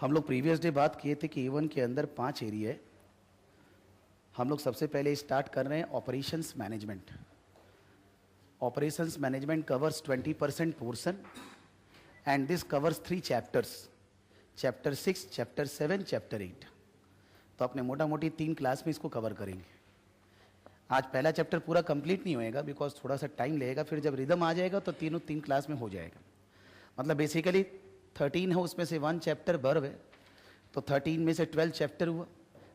हम लोग previous day बात किए थे कि A1 के अंदर 5 एरिया है। हम लोग सबसे पहले स्टार्ट कर रहे हैं operations management. Operations management covers 20% portion and this covers 3 chapters, chapter 6, chapter 7, chapter 8। तो अपने मोटा मोटी 3 क्लास में इसको कवर करेंगे। आज पहला चैप्टर पूरा कंप्लीट नहीं होएगा बिकॉज थोड़ा सा टाइम लगेगा, फिर जब रिदम आ जाएगा तो तीनों 3 क्लास में हो जाएगा। मतलब बेसिकली 13 है, उसमें से 1 चैप्टर वर्ब है, तो 13 में से 12 चैप्टर हुआ।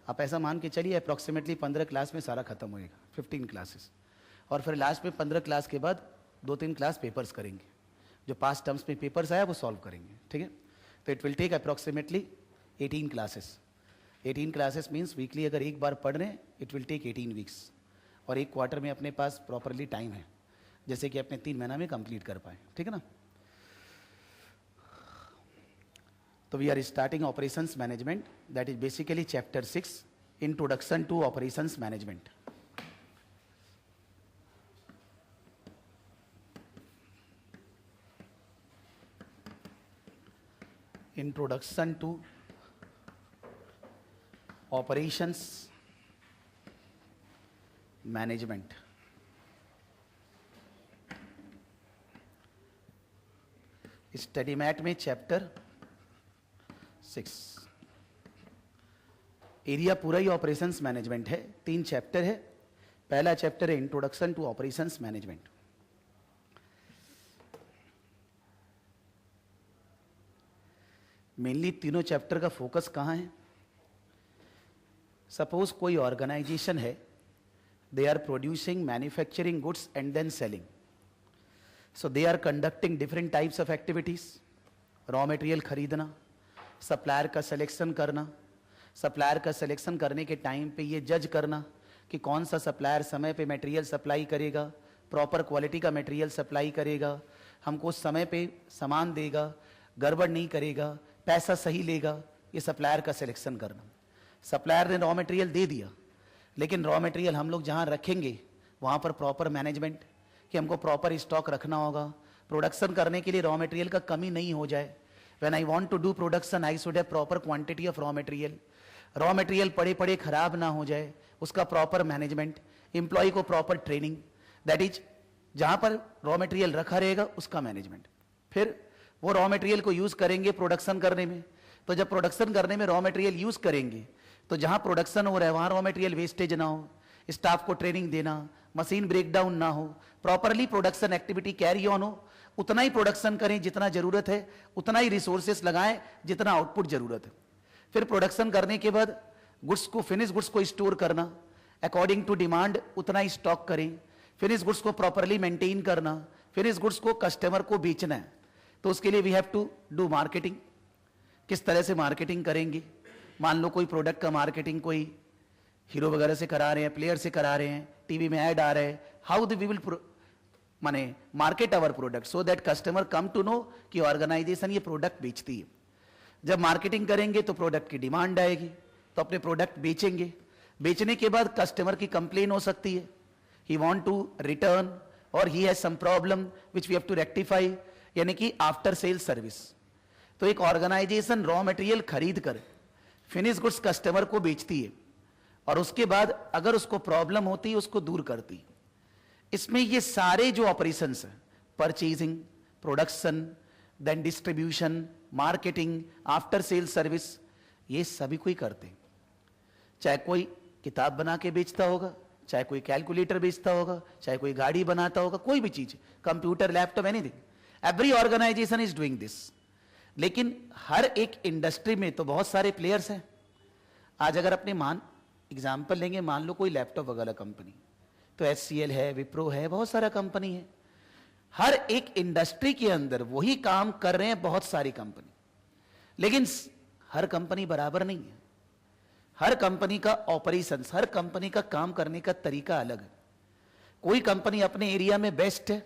आप ऐसा मान के चलिए अप्रॉक्सीमेटली 15 क्लास में सारा खत्म होएगा, 15 क्लासेस। और फिर लास्ट में 15 क्लास के बाद 2-3 क्लास पेपर्स करेंगे, जो पास्ट टर्म्स में पेपर्स आया वो सॉल्व करेंगे, ठीक है। तो it will take approximately 18 classes. 18 classes means weekly अगर एक बार पढ़ रहे हैं इट विल टेक 18 वीक्स, और एक क्वार्टर में अपने पास प्रॉपरली टाइम है, जैसे कि अपने 3 महीना में कंप्लीट कर पाए, ठीक है ना। तो we are starting operations management, that is basically chapter 6, introduction to operations management. Introduction to operations management. Study mat में चैप्टर 6 एरिया पूरा ही ऑपरेशंस मैनेजमेंट है। 3 चैप्टर है। पहला चैप्टर है introduction to operations management. Mainly तीनों चैप्टर का focus कहां है। सपोज कोई ऑर्गेनाइजेशन है, they are producing manufacturing goods and then selling, so they are conducting different types of activities। Raw material खरीदना, सप्लायर का सिलेक्शन करना, सप्लायर का सिलेक्शन करने के टाइम पे ये जज करना कि कौन सा सप्लायर समय पे मटेरियल सप्लाई करेगा, प्रॉपर क्वालिटी का मटेरियल सप्लाई करेगा, हमको समय पे सामान देगा, गड़बड़ नहीं करेगा, पैसा सही लेगा, ये सप्लायर का सिलेक्शन करना। सप्लायर ने रॉ मटेरियल दे दिया, लेकिन रॉ मटेरियल हम लोग जहाँ रखेंगे वहाँ पर प्रॉपर मैनेजमेंट, कि हमको प्रॉपर स्टॉक रखना होगा, प्रोडक्शन करने के लिए रॉ मटेरियल का कमी नहीं हो जाए। When I want to do production I should have proper quantity of raw material. Raw material पड़े पड़े खराब ना हो जाए, उसका प्रॉपर मैनेजमेंट। एम्प्लॉय को प्रॉपर ट्रेनिंग, दैट इज जहाँ पर रॉ मटेरियल रखा रहेगा उसका मैनेजमेंट। फिर वो रॉ मटेरियल को यूज करेंगे प्रोडक्शन करने में। तो जब प्रोडक्शन करने में रॉ मटेरियल यूज करेंगे तो जहां प्रोडक्शन हो रहा है वहां रॉ मटेरियल वेस्टेज ना हो, स्टाफ को ट्रेनिंग देना, मशीन ब्रेकडाउन ना हो, properly production activity carry on हो। उतना ही प्रोडक्शन करें जितना जरूरत है, उतना ही रिसोर्सेस लगाएं जितना आउटपुट जरूरत है। फिर प्रोडक्शन करने के बाद गुड्स को, फिनिश गुड्स को स्टोर करना, अकॉर्डिंग टू डिमांड उतना ही स्टॉक करें। फिनिश गुड्स को प्रॉपरली मेंटेन करना, फिनिश गुड्स को कस्टमर को बेचना है। तो उसके लिए we have to do marketing. किस तरह से मार्केटिंग करेंगे। मान लो कोई प्रोडक्ट का मार्केटिंग कोई हीरो वगैरह से करा रहे हैं, प्लेयर से करा रहे हैं, टीवी में ऐड आ रहे हैं, how the we will manage market our product so that customer come to know कि ऑर्गेनाइजेशन ये प्रोडक्ट बेचती है। जब मार्केटिंग करेंगे तो प्रोडक्ट की डिमांड आएगी, तो अपने प्रोडक्ट बेचेंगे। बेचने के बाद कस्टमर की कंप्लेन हो सकती है, ही वांट टू रिटर्न और he has some problem which we have to rectify, यानी कि आफ्टर सेल सर्विस। तो एक ऑर्गेनाइजेशन रॉ मटेरियल खरीद कर फिनिश गुड्स कस्टमर को बेचती है और उसके बाद अगर उसको प्रॉब्लम होती है उसको दूर करती है। इसमें ये सारे जो ऑपरेशंस हैं, purchasing, production, then distribution, marketing, after sale service, ये सभी कोई करते हैं। चाहे कोई किताब बना के बेचता होगा, चाहे कोई कैलकुलेटर बेचता होगा, चाहे कोई गाड़ी बनाता होगा, कोई भी चीज, computer, laptop, anything, every organisation is doing this. लेकिन हर एक इंडस्ट्री में तो बहुत सारे प्लेयर्स हैं। आज अगर अपने एग्जाम्पल लेंगे, मान लो कोई लैपटॉप वगैरह कंपनी, तो HCL है, विप्रो है, बहुत सारा कंपनी है। हर एक इंडस्ट्री के अंदर वही काम कर रहे हैं बहुत सारी कंपनी, लेकिन हर कंपनी बराबर नहीं है। हर कंपनी का ऑपरेशंस, हर कंपनी का काम करने का तरीका अलग है। कोई कंपनी अपने एरिया में बेस्ट है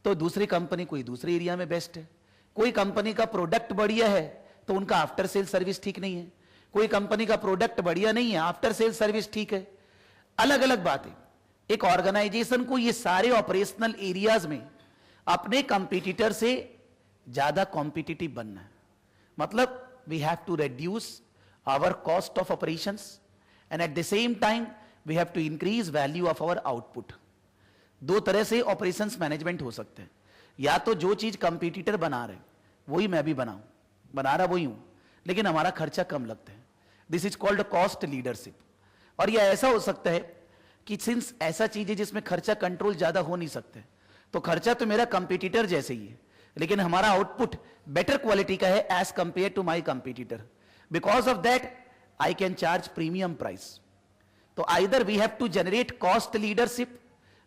तो दूसरी कंपनी कोई दूसरे एरिया में बेस्ट है। कोई कंपनी का प्रोडक्ट बढ़िया है तो उनका आफ्टर सेल सर्विस ठीक नहीं है। कोई कंपनी का प्रोडक्ट बढ़िया नहीं है, आफ्टर सेल सर्विस ठीक है। अलग अलग बातें। एक ऑर्गेनाइजेशन को ये सारे ऑपरेशनल एरियाज में अपने कंपटीटर से ज्यादा कॉम्पिटिटिव बनना है। मतलब we have to reduce our cost of operations and at the same time we have to increase value of our output. दो तरह से ऑपरेशंस मैनेजमेंट हो सकते हैं, या तो जो चीज कंपटीटर बना रहे वही मैं भी बनाऊं, बना रहा वही हूं लेकिन हमारा खर्चा कम लगता है, this is called cost leadership. और यह ऐसा हो सकता है कि सिंस ऐसा चीज है जिसमें खर्चा कंट्रोल ज्यादा हो नहीं सकते, तो खर्चा तो मेरा कंपटीटर जैसे ही है लेकिन हमारा आउटपुट बेटर क्वालिटी का है as compare to my competitor. Because of that I can charge premium price. तो either we have to generate cost leadership,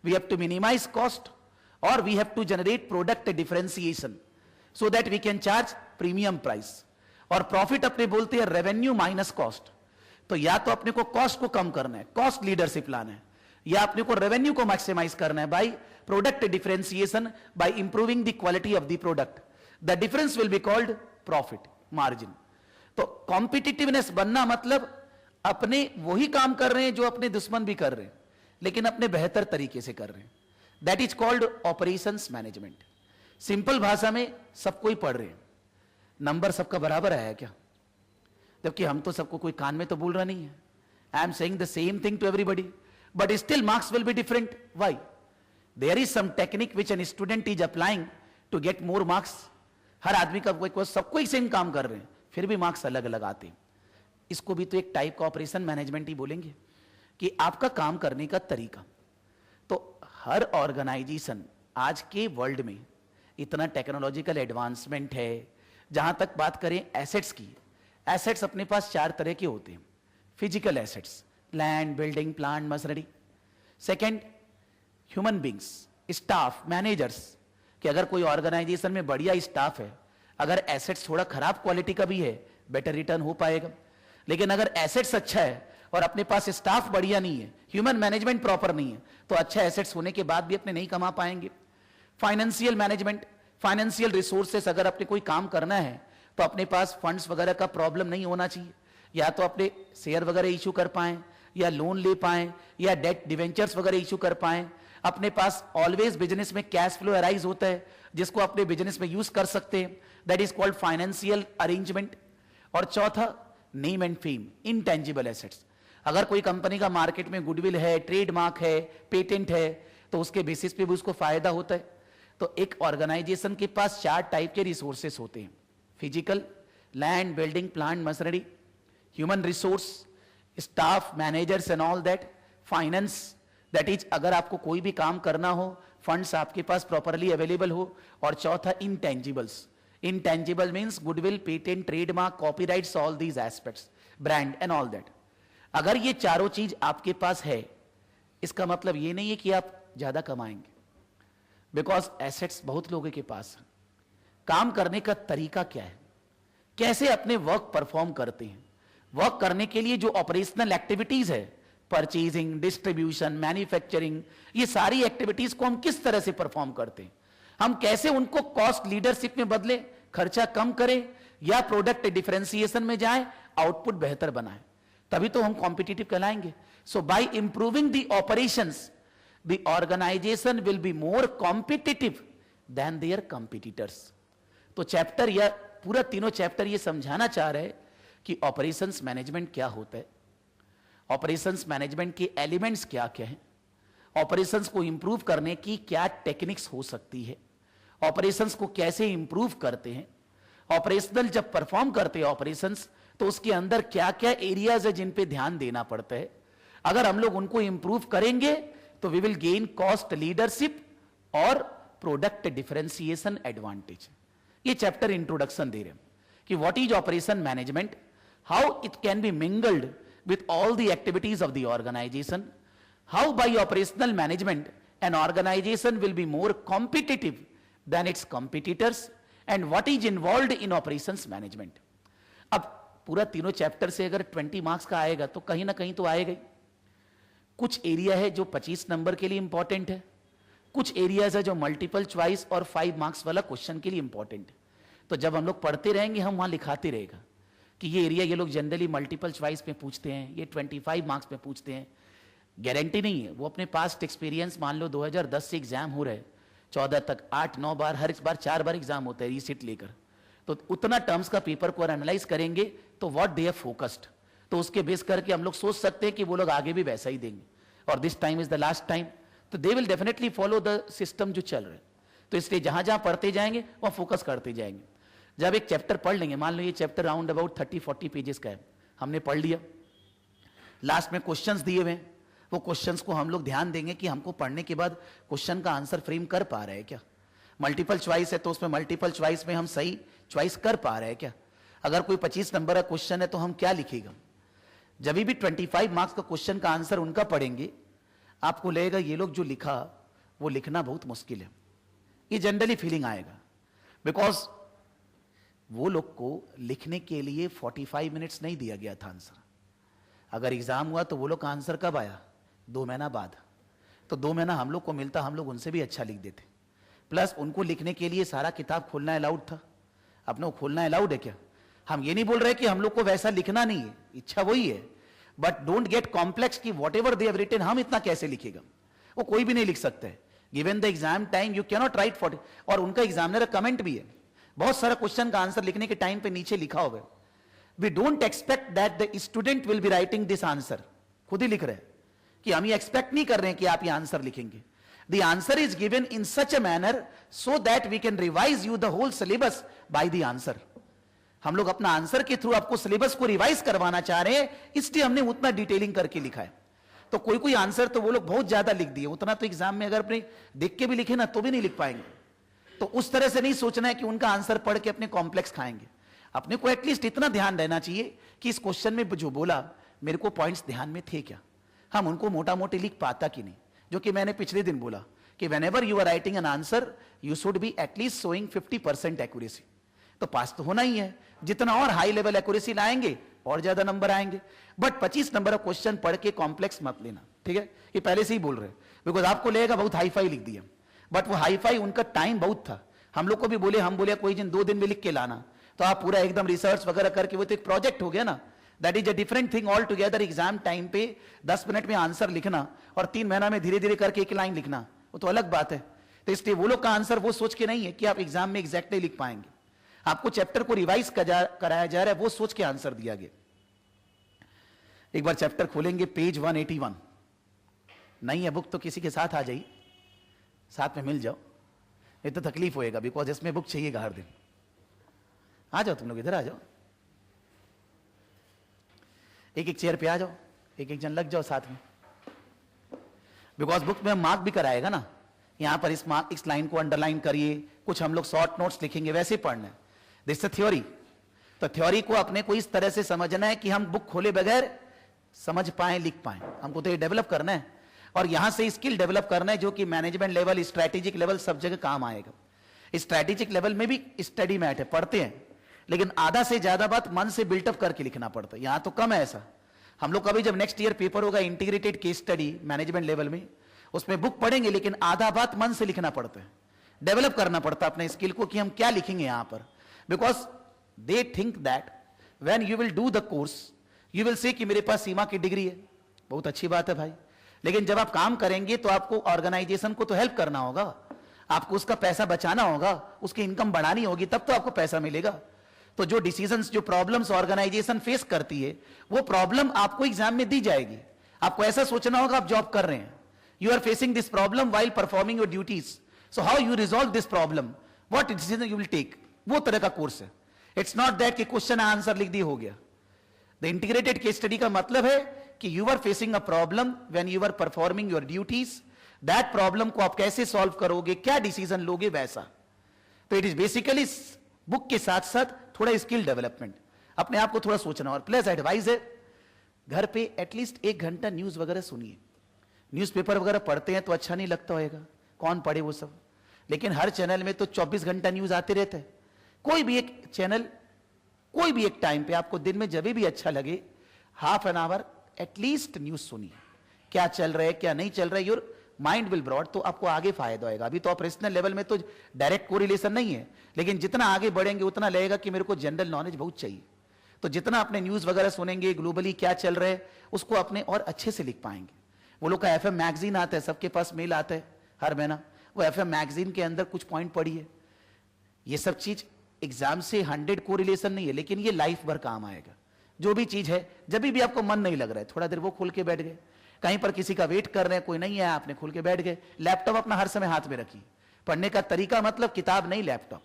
we have to minimize cost, or we have to generate product differentiation so that we can charge premium price. और profit अपने बोलते हैं revenue minus cost. तो या तो अपने को कॉस्ट को कम करना है, कॉस्ट लीडरशिप लाना है, या अपने को रेवेन्यू को मैक्सिमाइज करना है by product differentiation, by improving the quality of the product. The difference will be called profit margin. तो कॉम्पिटिटिवनेस बनना मतलब अपने वही काम कर रहे हैं जो अपने दुश्मन भी कर रहे हैं लेकिन अपने बेहतर तरीके से कर रहे हैं. That is called operations management. Simple भाषा में सबको ही पढ़ रहे हैं, नंबर सबका बराबर आया क्या? जबकि हम तो सबको कोई कान में तो बोल रहा नहीं है. I am saying the same thing to everybody but still marks will be different. Why? There is some technique which an student is applying to get more marks. हर आदमी का कोई सबको ही सेम काम कर रहे हैं फिर भी मार्क्स अलग अलग आते हैं. इसको भी तो एक टाइप का ऑपरेशन मैनेजमेंट ही बोलेंगे कि आपका काम करने का तरीका. तो हर ऑर्गेनाइजेशन आज के वर्ल्ड में इतना टेक्नोलॉजिकल एडवांसमेंट है. जहां तक बात करें एसेट्स की, एसेट्स अपने पास चार तरह के होते हैं. Physical assets, land, building, plant, machinery. Second, human beings, staff, managers. कि अगर कोई ऑर्गेनाइजेशन में बढ़िया स्टाफ है, अगर एसेट्स थोड़ा खराब क्वालिटी का भी है, बेटर रिटर्न हो पाएगा. लेकिन अगर एसेट्स अच्छा है और अपने पास स्टाफ बढ़िया नहीं है, ह्यूमन मैनेजमेंट प्रॉपर नहीं है, तो अच्छा एसेट्स होने के बाद भी अपने नहीं कमा पाएंगे. फाइनेंशियल मैनेजमेंट, फाइनेंशियल रिसोर्सेस, अगर अपने कोई काम करना है तो अपने पास फंड्स वगैरह का प्रॉब्लम नहीं होना चाहिए. या तो अपने शेयर वगैरह इशू कर पाएं, या लोन ले पाएं, या डेट डिवेंचर्स वगैरह इशू कर पाएं. अपने पास ऑलवेज बिजनेस में कैश फ्लो अराइज होता है जिसको अपने बिजनेस में यूज कर सकते हैं. That is called financial arrangement. और चौथा, name and fame, intangible assets. अगर कोई कंपनी का मार्केट में गुडविल है, ट्रेडमार्क है, पेटेंट है, तो उसके बेसिस पे भी उसको फायदा होता है. तो एक ऑर्गेनाइजेशन के पास चार टाइप के रिसोर्सेस होते हैं. Physical, land, building, plant, machinery. Human resource, staff, managers and all that. Finance, that is अगर आपको कोई भी काम करना हो, फंड्स आपके पास प्रॉपरली अवेलेबल हो. और चौथा, intangibles. Intangible means goodwill, patent, trademark, copyrights, all these aspects, brand and all that. अगर ये चारों चीज आपके पास है, इसका मतलब ये नहीं है कि आप ज्यादा कमाएंगे, बिकॉज एसेट्स बहुत लोगों के पास है. काम करने का तरीका क्या है, कैसे अपने वर्क परफॉर्म करते हैं. वर्क करने के लिए जो ऑपरेशनल एक्टिविटीज है, परचेजिंग, डिस्ट्रीब्यूशन, मैन्युफैक्चरिंग, ये सारी एक्टिविटीज को हम किस तरह से परफॉर्म करते हैं, हम कैसे उनको कॉस्ट लीडरशिप में बदले, खर्चा कम करें, या प्रोडक्ट डिफरेंशिएशन में जाएं, आउटपुट बेहतर बनाएं, तभी तो हम कॉम्पिटिटिव कहलाएंगे. So by improving the operations, the organisation will be more competitive than their competitors. तो चैप्टर या पूरा तीनों चैप्टर ये समझाना चाह रहे हैं कि ऑपरेशंस मैनेजमेंट क्या होता है, ऑपरेशंस मैनेजमेंट के एलिमेंट्स क्या क्या हैं, ऑपरेशंस को इंप्रूव करने की क्या टेक्निक्स हो सकती है, ऑपरेशंस को कैसे इंप्रूव करते हैं, ऑपरेशनल जब परफॉर्म करते हैं ऑपरेशंस तो उसके अंदर क्या क्या एरियाज है जिन पे ध्यान देना पड़ता है. अगर हम लोग उनको इंप्रूव करेंगे तो we will gain cost leadership और प्रोडक्ट डिफरेंशिएशन एडवांटेज. ये चैप्टर इंट्रोडक्शन दे रहे हैं कि what is operation management, how it can be mingled with all the activities of the organisation, how by operational management an organization will be more competitive than its competitors, and what is involved in operations management. अब पूरा तीनों chapter से अगर 20 marks का आएगा तो कहीं ना कहीं तो आएगा ही. कुछ एरिया है जो 25 नंबर के लिए इंपॉर्टेंट है, कुछ एरियाज है जो मल्टीपल चॉइस और 5 मार्क्स वाला क्वेश्चन के लिए इंपॉर्टेंट है. तो जब हम लोग पढ़ते रहेंगे हम वहां लिखाते रहेगा कि ये एरिया ये लोग जनरली मल्टीपल चॉइस में पूछते हैं, ये 25 मार्क्स में पूछते हैं. गारंटी नहीं है, वो अपने पास्ट एक्सपीरियंस, मान लो 2010 से एग्जाम हो रहे 14 तक 8-9 बार, हर बार 4 बार एग्जाम होता है रीसीट लेकर, तो उतना टर्म्स का पेपर को एनालाइज करेंगे तो व्हाट दे हैव फोकस्ड, तो उसके बेस करके हम लोग सोच सकते हैं कि वो लोग आगे भी वैसा ही देंगे, और this time is the last time, तो they will definitely follow the system जो चल रहा है। तो इसलिए जहां जहां पढ़ते जाएंगे वहां फोकस करते जाएंगे। जब एक चैप्टर पढ़ लेंगे, मान लो ये चैप्टर राउंड अबाउट 30-40 पेजेस का है, हमने पढ़ लिया, लास्ट में क्वेश्चंस दिए हुए हैं, वो क्वेश्चंस को हम लोग ध्यान देंगे कि हमको पढ़ने के बाद क्वेश्चन का आंसर फ्रेम कर पा रहे हैं क्या। मल्टीपल चॉइस है तो उसमें मल्टीपल चॉइस में हम सही चॉइस कर पा रहे हैं क्या। अगर कोई 25 नंबर का क्वेश्चन है तो हम क्या लिखेगा। जब भी 25 मार्क्स का क्वेश्चन का आंसर उनका पढ़ेंगे, आपको लगेगा ये लोग जो लिखा वो लिखना बहुत मुश्किल है, ये जनरली फीलिंग आएगा, बिकॉज वो लोग को लिखने के लिए 45 मिनट्स नहीं दिया गया था आंसर। अगर एग्जाम हुआ तो वो लोग का आंसर कब आया, 2 महीना बाद, तो 2 महीना हम लोग को मिलता, हम लोग उनसे भी अच्छा लिख देते। प्लस उनको लिखने के लिए सारा किताब खोलना अलाउड था, अपने को खोलना अलाउड है क्या। हम ये नहीं बोल रहे कि हम लोग को वैसा लिखना नहीं है, इच्छा वही है, बट डोंट गेट कॉम्प्लेक्स कि whatever they have written हम इतना कैसे लिखेगा, वो कोई भी नहीं लिख सकता है। Given the exam time you can not right 40, और उनका एग्जामिनर कमेंट भी है, बहुत सारा क्वेश्चन का आंसर लिखने के टाइम पे नीचे लिखा हुआ है, we don't expect that the student will be writing this answer, खुद ही लिख रहे हैं कि हम ये एक्सपेक्ट नहीं कर रहे हैं कि आप ये आंसर लिखेंगे। The answer is given in such a manner so that we can revise you the whole syllabus by the answer. हम लोग अपना आंसर के थ्रू आपको सिलेबस को रिवाइज करवाना चाह रहे हैं, इसलिए हमने उतना डिटेलिंग करके लिखा है। तो कोई कोई आंसर तो वो लोग बहुत ज्यादा लिख दिए, उतना तो एग्जाम में अगर अपने देख के भी लिखे ना तो भी नहीं लिख पाएंगे। तो उस तरह से नहीं सोचना है कि उनका आंसर पढ़ के अपने कॉम्प्लेक्स खाएंगे। अपने को एटलीस्ट इतना ध्यान रहना चाहिए कि इस क्वेश्चन में जो बोला मेरे को पॉइंट्स ध्यान में थे क्या, हम उनको मोटा मोटी लिख पाता कि नहीं। जो कि मैंने पिछले दिन बोला कि whenever you are writing an answer you should be at least showing 50% accuracy, तो पास तो होना ही है। जितना और हाई लेवल एक्यूरेसी लाएंगे और ज्यादा नंबर आएंगे, बट 25 नंबर का क्वेश्चन पढ़ के कॉम्प्लेक्स मत लेना, ठीक है। ये पहले से ही बोल रहे हैं, बिकॉज आपको लगेगा बहुत हाई फाई लिख दिया, बट वो हाई फाई उनका टाइम बहुत था। हम लोग को भी बोले, हम बोले कोई दिन 2 दिन में लिख के लाना, तो आप पूरा एकदम रिसर्च वगैरह करके, वो तो एक प्रोजेक्ट हो गया ना, that is a different thing all together. Exam time पे 10 मिनट में आंसर लिखना और 3 महीना में धीरे धीरे करके एक लाइन लिखना, वो तो अलग बात है। तो इसलिए वो लोग का आंसर वो सोच के नहीं है कि आप एग्जाम में एग्जैक्टली लिख पाएंगे, आपको चैप्टर को रिवाइज कराया जा रहा है, वो सोच के आंसर दिया गया। एक बार चैप्टर खोलेंगे, पेज 181, नहीं है बुक तो किसी के साथ आ जाइए, साथ में मिल जाओ, ये तो तकलीफ होएगा, बिकॉज इसमें बुक चाहिएगा हर दिन। आ जाओ तुम लोग, इधर आ जाओ, एक एक चेयर पे आ जाओ, एक एक जन लग जाओ साथ में, बिकॉज बुक में मार्क भी कराएगा ना, यहां पर इस लाइन को अंडरलाइन करिए, कुछ हम लोग शॉर्ट नोट्स लिखेंगे, वैसे पढ़ना है। दिस इज थ्योरी, तो थ्योरी को अपने को इस तरह से समझना है कि हम बुक खोले बगैर समझ पाए, लिख पाए, हमको तो ये डेवलप करना है। और यहां से स्किल डेवलप करना है जो कि मैनेजमेंट लेवल, स्ट्रैटेजिक लेवल सब जगह काम आएगा। स्ट्रैटेजिक लेवल में भी स्टडी मैट है, पढ़ते हैं, लेकिन आधा से ज्यादा बात मन से बिल्टअप करके लिखना पड़ता है, यहां तो कम है ऐसा। हम लोग कभी जब नेक्स्ट ईयर पेपर होगा integrated case study management level में, उसमें बुक पढ़ेंगे, लेकिन आधा बात मन से लिखना पड़ता है, डेवलप करना पड़ता है अपने स्किल को कि हम क्या लिखेंगे यहां पर। Because they think that when you will do the course you will say कि मेरे पास सीमा की डिग्री है, बहुत अच्छी बात है भाई, लेकिन जब आप काम करेंगे तो आपको ऑर्गेनाइजेशन को तो हेल्प करना होगा, आपको उसका पैसा बचाना होगा, उसकी इनकम बढ़ानी होगी, तब तो आपको पैसा मिलेगा। तो जो डिसीजंस, जो प्रॉब्लम्स ऑर्गेनाइजेशन फेस करती है, वो प्रॉब्लम आपको एग्जाम में दी जाएगी। आपको ऐसा सोचना होगा आप जॉब कर रहे हैं, you are facing this problem while performing your duties, so how you resolve this problem, what decision you will take, वो तरह का कोर्स है। इट्स नॉट दैट कि क्वेश्चन आंसर लिख दी हो गया। द इंटीग्रेटेड केस स्टडी का मतलब है कि you are facing a problem when you are performing your duties, that problem को आप कैसे सॉल्व करोगे, क्या डिसीजन लोगे, वैसा। तो इट इज बेसिकली बुक के साथ साथ थोड़ा स्किल डेवलपमेंट, अपने आप को थोड़ा सोचना। और प्लस एडवाइस है, घर पे एटलीस्ट 1 घंटा न्यूज वगैरह सुनिए। न्यूज़पेपर वगैरह पढ़ते हैं तो अच्छा नहीं लगता होगा, कौन पढ़े वो सब, लेकिन हर चैनल में तो 24 घंटा न्यूज आते रहते हैं। कोई भी एक चैनल, कोई भी एक टाइम पे आपको दिन में जब भी अच्छा लगे, half an hour at least news सुनिए, क्या चल रहा है क्या नहीं चल रहा है, योर माइंड विल ब्रॉड, तो आपको आगे फायदा होगा। अभी तो ऑपरेशनल लेवल में तो डायरेक्ट कोरिलेशन नहीं है, लेकिन जितना आगे बढ़ेंगे उतना लगेगा कि मेरे को जनरल नॉलेज बहुत चाहिए। तो जितना अपने न्यूज वगैरह सुनेंगे, ग्लोबली क्या चल रहा है, उसको अपने और अच्छे से लिख पाएंगे। वो लोग का एफएम मैगजीन आता है, सबके पास मेल आता है हर महीना, वो एफएम मैगजीन के अंदर कुछ पॉइंट पढ़िए, ये सब चीज एग्जाम से 100 को रिलेशन नहीं है, लेकिन ये लाइफ भर काम आएगा। जो भी चीज है, जब भी आपको मन नहीं लग रहा है, थोड़ा देर वो खोल के बैठ गए, कहीं पर किसी का वेट कर रहे हैं, कोई नहीं है, आपने खोल के बैठ गए, लैपटॉप अपना हर समय हाथ में रखिए। पढ़ने का तरीका मतलब किताब नहीं, लैपटॉप,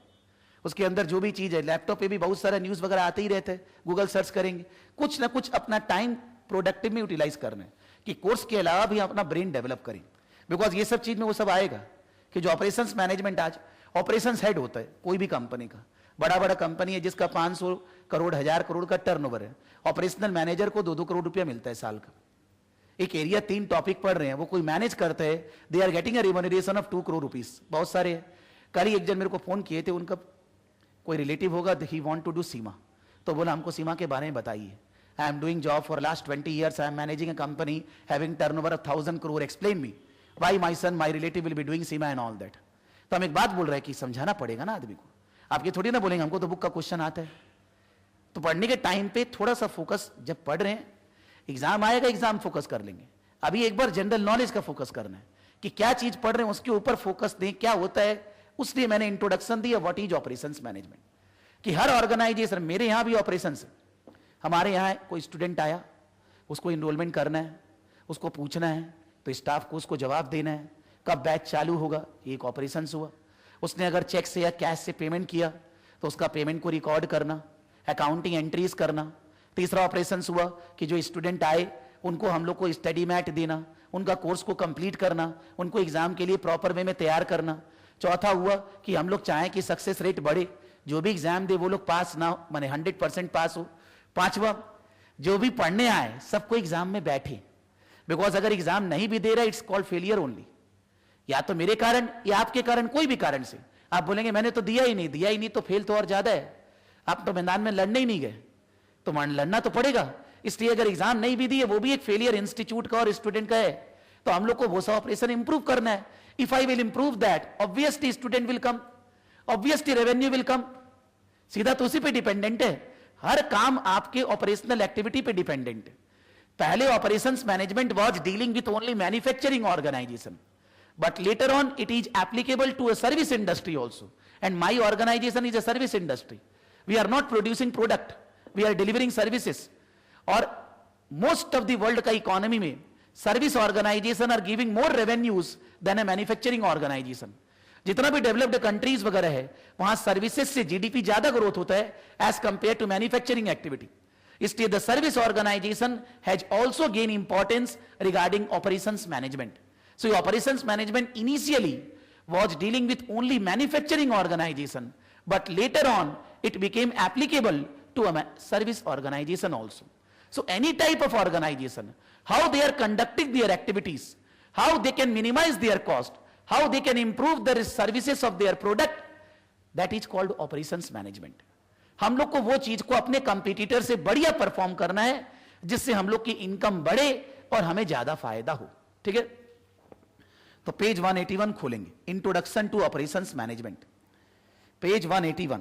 उसके अंदर जो भी चीज है, लैपटॉप पे भी बहुत सारा न्यूज वगैरह आते ही रहते हैं, गूगल सर्च करेंगे, कुछ ना कुछ अपना टाइम प्रोडक्टिव में यूटिलाइज करना है, कि कोर्स के अलावा भी अपना ब्रेन डेवलप करें। बिकॉज ये सब चीज में वो सब आएगा कि जो ऑपरेशंस मैनेजमेंट, आज ऑपरेशंस हेड होता है कोई भी कंपनी का, बड़ा बड़ा कंपनी है जिसका 500 करोड़ 1000 करोड़ का टर्नओवर है, ऑपरेशनल मैनेजर को 2-2 करोड़ रुपया मिलता है साल का। एक एरिया 3 टॉपिक पढ़ रहे हैं, वो कोई मैनेज करते हैं, they are getting a remuneration of 2 crore rupees, बहुत सारे हैं। कल ही एक जन मेरे को फोन किए थे, उनका कोई रिलेटिव होगा, ही वांट टू डू सीमा, तो बोला हमको सीमा के बारे में बताइए। I am doing job for last 20 years, I am managing a company having turnover of 1000 crore, explain me why my son my relative will be doing Seema and all that. तो हम एक बात बोल रहे हैं कि समझाना पड़ेगा ना आदमी को, आप ये थोड़ी ना बोलेंगे हमको तो बुक का क्वेश्चन आता है। तो पढ़ने के टाइम पे थोड़ा सा फोकस, जब पढ़ रहे हैं, एग्जाम आएगा एग्जाम फोकस कर लेंगे, अभी एक बार जनरल नॉलेज का फोकस करना है कि क्या चीज पढ़ रहे हैं उसके ऊपर फोकस दें, क्या होता है। उसलिए मैंने इंट्रोडक्शन दिया व्हाट इज ऑपरेशंस मैनेजमेंट, कि हर ऑर्गेनाइजेशन, मेरे यहां भी ऑपरेशंस है, हमारे यहां कोई स्टूडेंट आया, उसको इनरोलमेंट करना है, उसको पूछना है, तो स्टाफ को उसको जवाब देना है, कब बैच चालू होगा, एक ऑपरेशंस हुआ। उसने अगर चेक से या कैश से पेमेंट किया तो उसका पेमेंट को रिकॉर्ड करना, अकाउंटिंग एंट्रीज करना। तीसरा ऑपरेशंस हुआ कि जो स्टूडेंट आए उनको हम लोग को स्टडी मैट देना, उनका कोर्स को कंप्लीट करना, उनको एग्जाम के लिए प्रॉपर वे में तैयार करना। चौथा हुआ कि हम लोग चाहें कि सक्सेस रेट बढ़े, जो भी एग्जाम दे वो लोग पास ना, माने 100% पास हो। पांचवा, जो भी पढ़ने आए सबको एग्जाम में बैठे, बिकॉज अगर एग्जाम नहीं भी दे रहा, इट्स कॉल्ड फेलियर ओनली। या तो मेरे कारण या आपके कारण, कोई भी कारण से आप बोलेंगे मैंने तो दिया ही नहीं तो फेल तो और ज्यादा है, आप तो मैदान में लड़ने ही नहीं गए, तो लड़ना तो पड़ेगा। इसलिए अगर एग्जाम नहीं भी दिए, वो भी एक फेलियर इंस्टीट्यूट का और स्टूडेंट का है, तो हम लोग को वो सब ऑपरेशन इंप्रूव करना है। If I will improve that, obviously student will come, obviously revenue will come, सीधा तो उसी पे डिपेंडेंट है। हर काम आपके ऑपरेशनल एक्टिविटी पे डिपेंडेंट है। पहले operations management was dealing with only manufacturing organisation, but later on it is applicable to a service industry also, and my organization is a service industry. We are not producing product, we are delivering services. और most of the world का economy में service organization are giving more revenues than a manufacturing organization. जितना भी developed countries वगैरह है, वहां services से GDP ज्यादा ग्रोथ होता है as compare to manufacturing activity. इसलिए the service organisation has also gain importance regarding operations management. So operations management initially was dealing with only manufacturing organization, but later on it became applicable to a service organization also. So any type of organization, how they are conducting their activities, how they can minimize their cost, how they can improve the services of their product, that is called operations management. हम लोग को वो चीज को अपने competitor से बढ़िया perform करना है, जिससे हम लोग की इनकम बढ़े और हमें ज्यादा फायदा हो। ठीक है, तो पेज 181 खोलेंगे, introduction to operations management, page 181।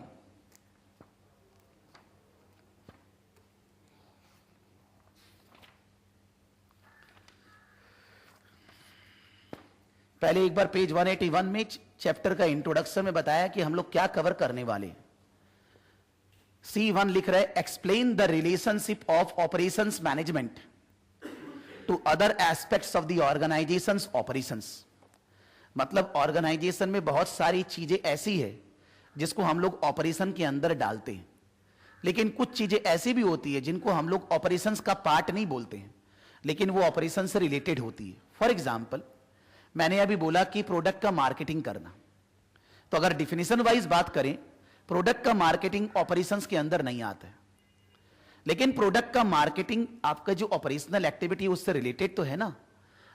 पहले एक बार पेज 181 में चैप्टर का इंट्रोडक्शन में बताया कि हम लोग क्या कवर करने वाले हैं। C1 लिख रहा है, explain the relationship of operations management to other aspects of the organisation's operations. मतलब ऑर्गेनाइजेशन में बहुत सारी चीजें ऐसी है जिसको हम लोग ऑपरेशन के अंदर डालते हैं, लेकिन कुछ चीजें ऐसी भी होती है जिनको हम लोग ऑपरेशंस का पार्ट नहीं बोलते हैं, लेकिन वो ऑपरेशन से रिलेटेड होती है। फॉर एग्जाम्पल, मैंने अभी बोला कि प्रोडक्ट का मार्केटिंग करना, तो अगर डिफिनेशन वाइज बात करें, प्रोडक्ट का मार्केटिंग ऑपरेशंस के अंदर नहीं आता है, लेकिन प्रोडक्ट का मार्केटिंग आपका जो ऑपरेशनल एक्टिविटी उससे रिलेटेड तो है ना।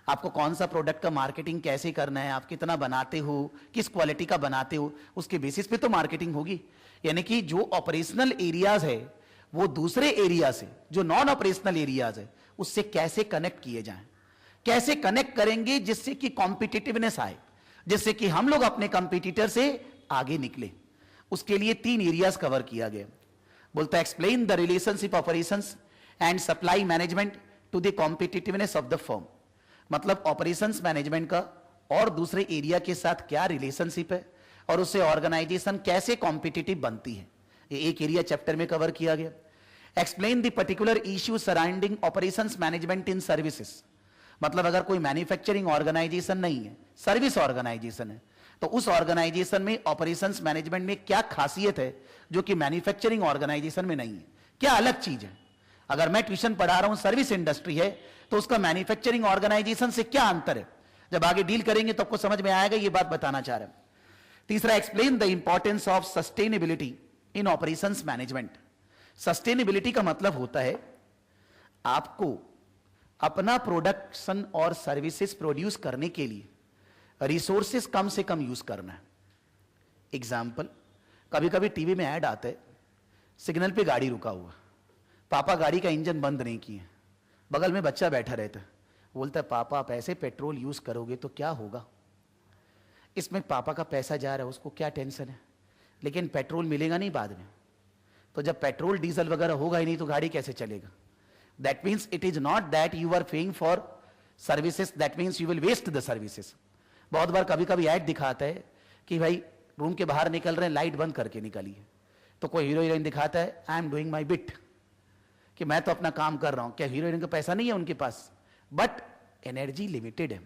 आपको कौन सा प्रोडक्ट का मार्केटिंग कैसे करना है, आप कितना बनाते हो, किस क्वालिटी का बनाते हो, उसके बेसिस पे तो मार्केटिंग होगी। यानी कि जो ऑपरेशनल एरियाज है वो दूसरे एरिया से, जो नॉन ऑपरेशनल एरियाज है, उससे कैसे कनेक्ट किए जाएं, कैसे कनेक्ट करेंगे जिससे कि कॉम्पिटिटिवनेस आए, जिससे कि हम लोग अपने कंपटीटर से आगे निकले। उसके लिए 3 एरियाज कवर किया गया। बोलता है, explain the relationship operations and supply management to the competitiveness of the firm. मतलब ऑपरेशंस मैनेजमेंट का और दूसरे एरिया के साथ क्या रिलेशनशिप है और उससे ऑर्गेनाइजेशन कैसे कॉम्पिटिटिव बनती है, ये एक एरिया चैप्टर में कवर किया गया। Explain the particular issue surrounding operations management in services, मतलब अगर कोई मैन्युफैक्चरिंग ऑर्गेनाइजेशन नहीं है, सर्विस ऑर्गेनाइजेशन है, तो उस ऑर्गेनाइजेशन में ऑपरेशंस मैनेजमेंट में क्या खासियत है जो कि मैन्युफैक्चरिंग ऑर्गेनाइजेशन में नहीं है, क्या अलग चीज है। अगर मैं ट्यूशन पढ़ा रहा हूं, सर्विस इंडस्ट्री है, तो उसका मैन्युफैक्चरिंग ऑर्गेनाइजेशन से क्या अंतर है, जब आगे डील करेंगे तो आपको समझ में आएगा, ये बात बताना चाह रहे हैं। तीसरा, explain the importance of sustainability in operations management. Sustainability का मतलब होता है आपको अपना प्रोडक्शन और सर्विसेज प्रोड्यूस करने के लिए रिसोर्सेज कम से कम यूज करना है। एग्जाम्पल, कभी कभी टीवी में ऐड आते, सिग्नल पे गाड़ी रुका हुआ, पापा गाड़ी का इंजन बंद नहीं किए, बगल में बच्चा बैठा रहता है, बोलता है पापा आप ऐसे पेट्रोल यूज करोगे तो क्या होगा। इसमें पापा का पैसा जा रहा है, उसको क्या टेंशन है, लेकिन पेट्रोल मिलेगा नहीं बाद में, तो जब पेट्रोल डीजल वगैरह होगा ही नहीं तो गाड़ी कैसे चलेगा। That means it is not that you are paying for services, that means you will waste the services. बहुत बार कभी कभी ऐड दिखाता है कि भाई रूम के बाहर निकल रहे हैं, लाइट बंद करके निकलिए, तो कोई हीरो हीरोइन दिखाता है I am doing my bit, कि मैं तो अपना काम कर रहा हूं। क्या हीरो हीरोइन का पैसा नहीं है उनके पास, बट एनर्जी लिमिटेड है,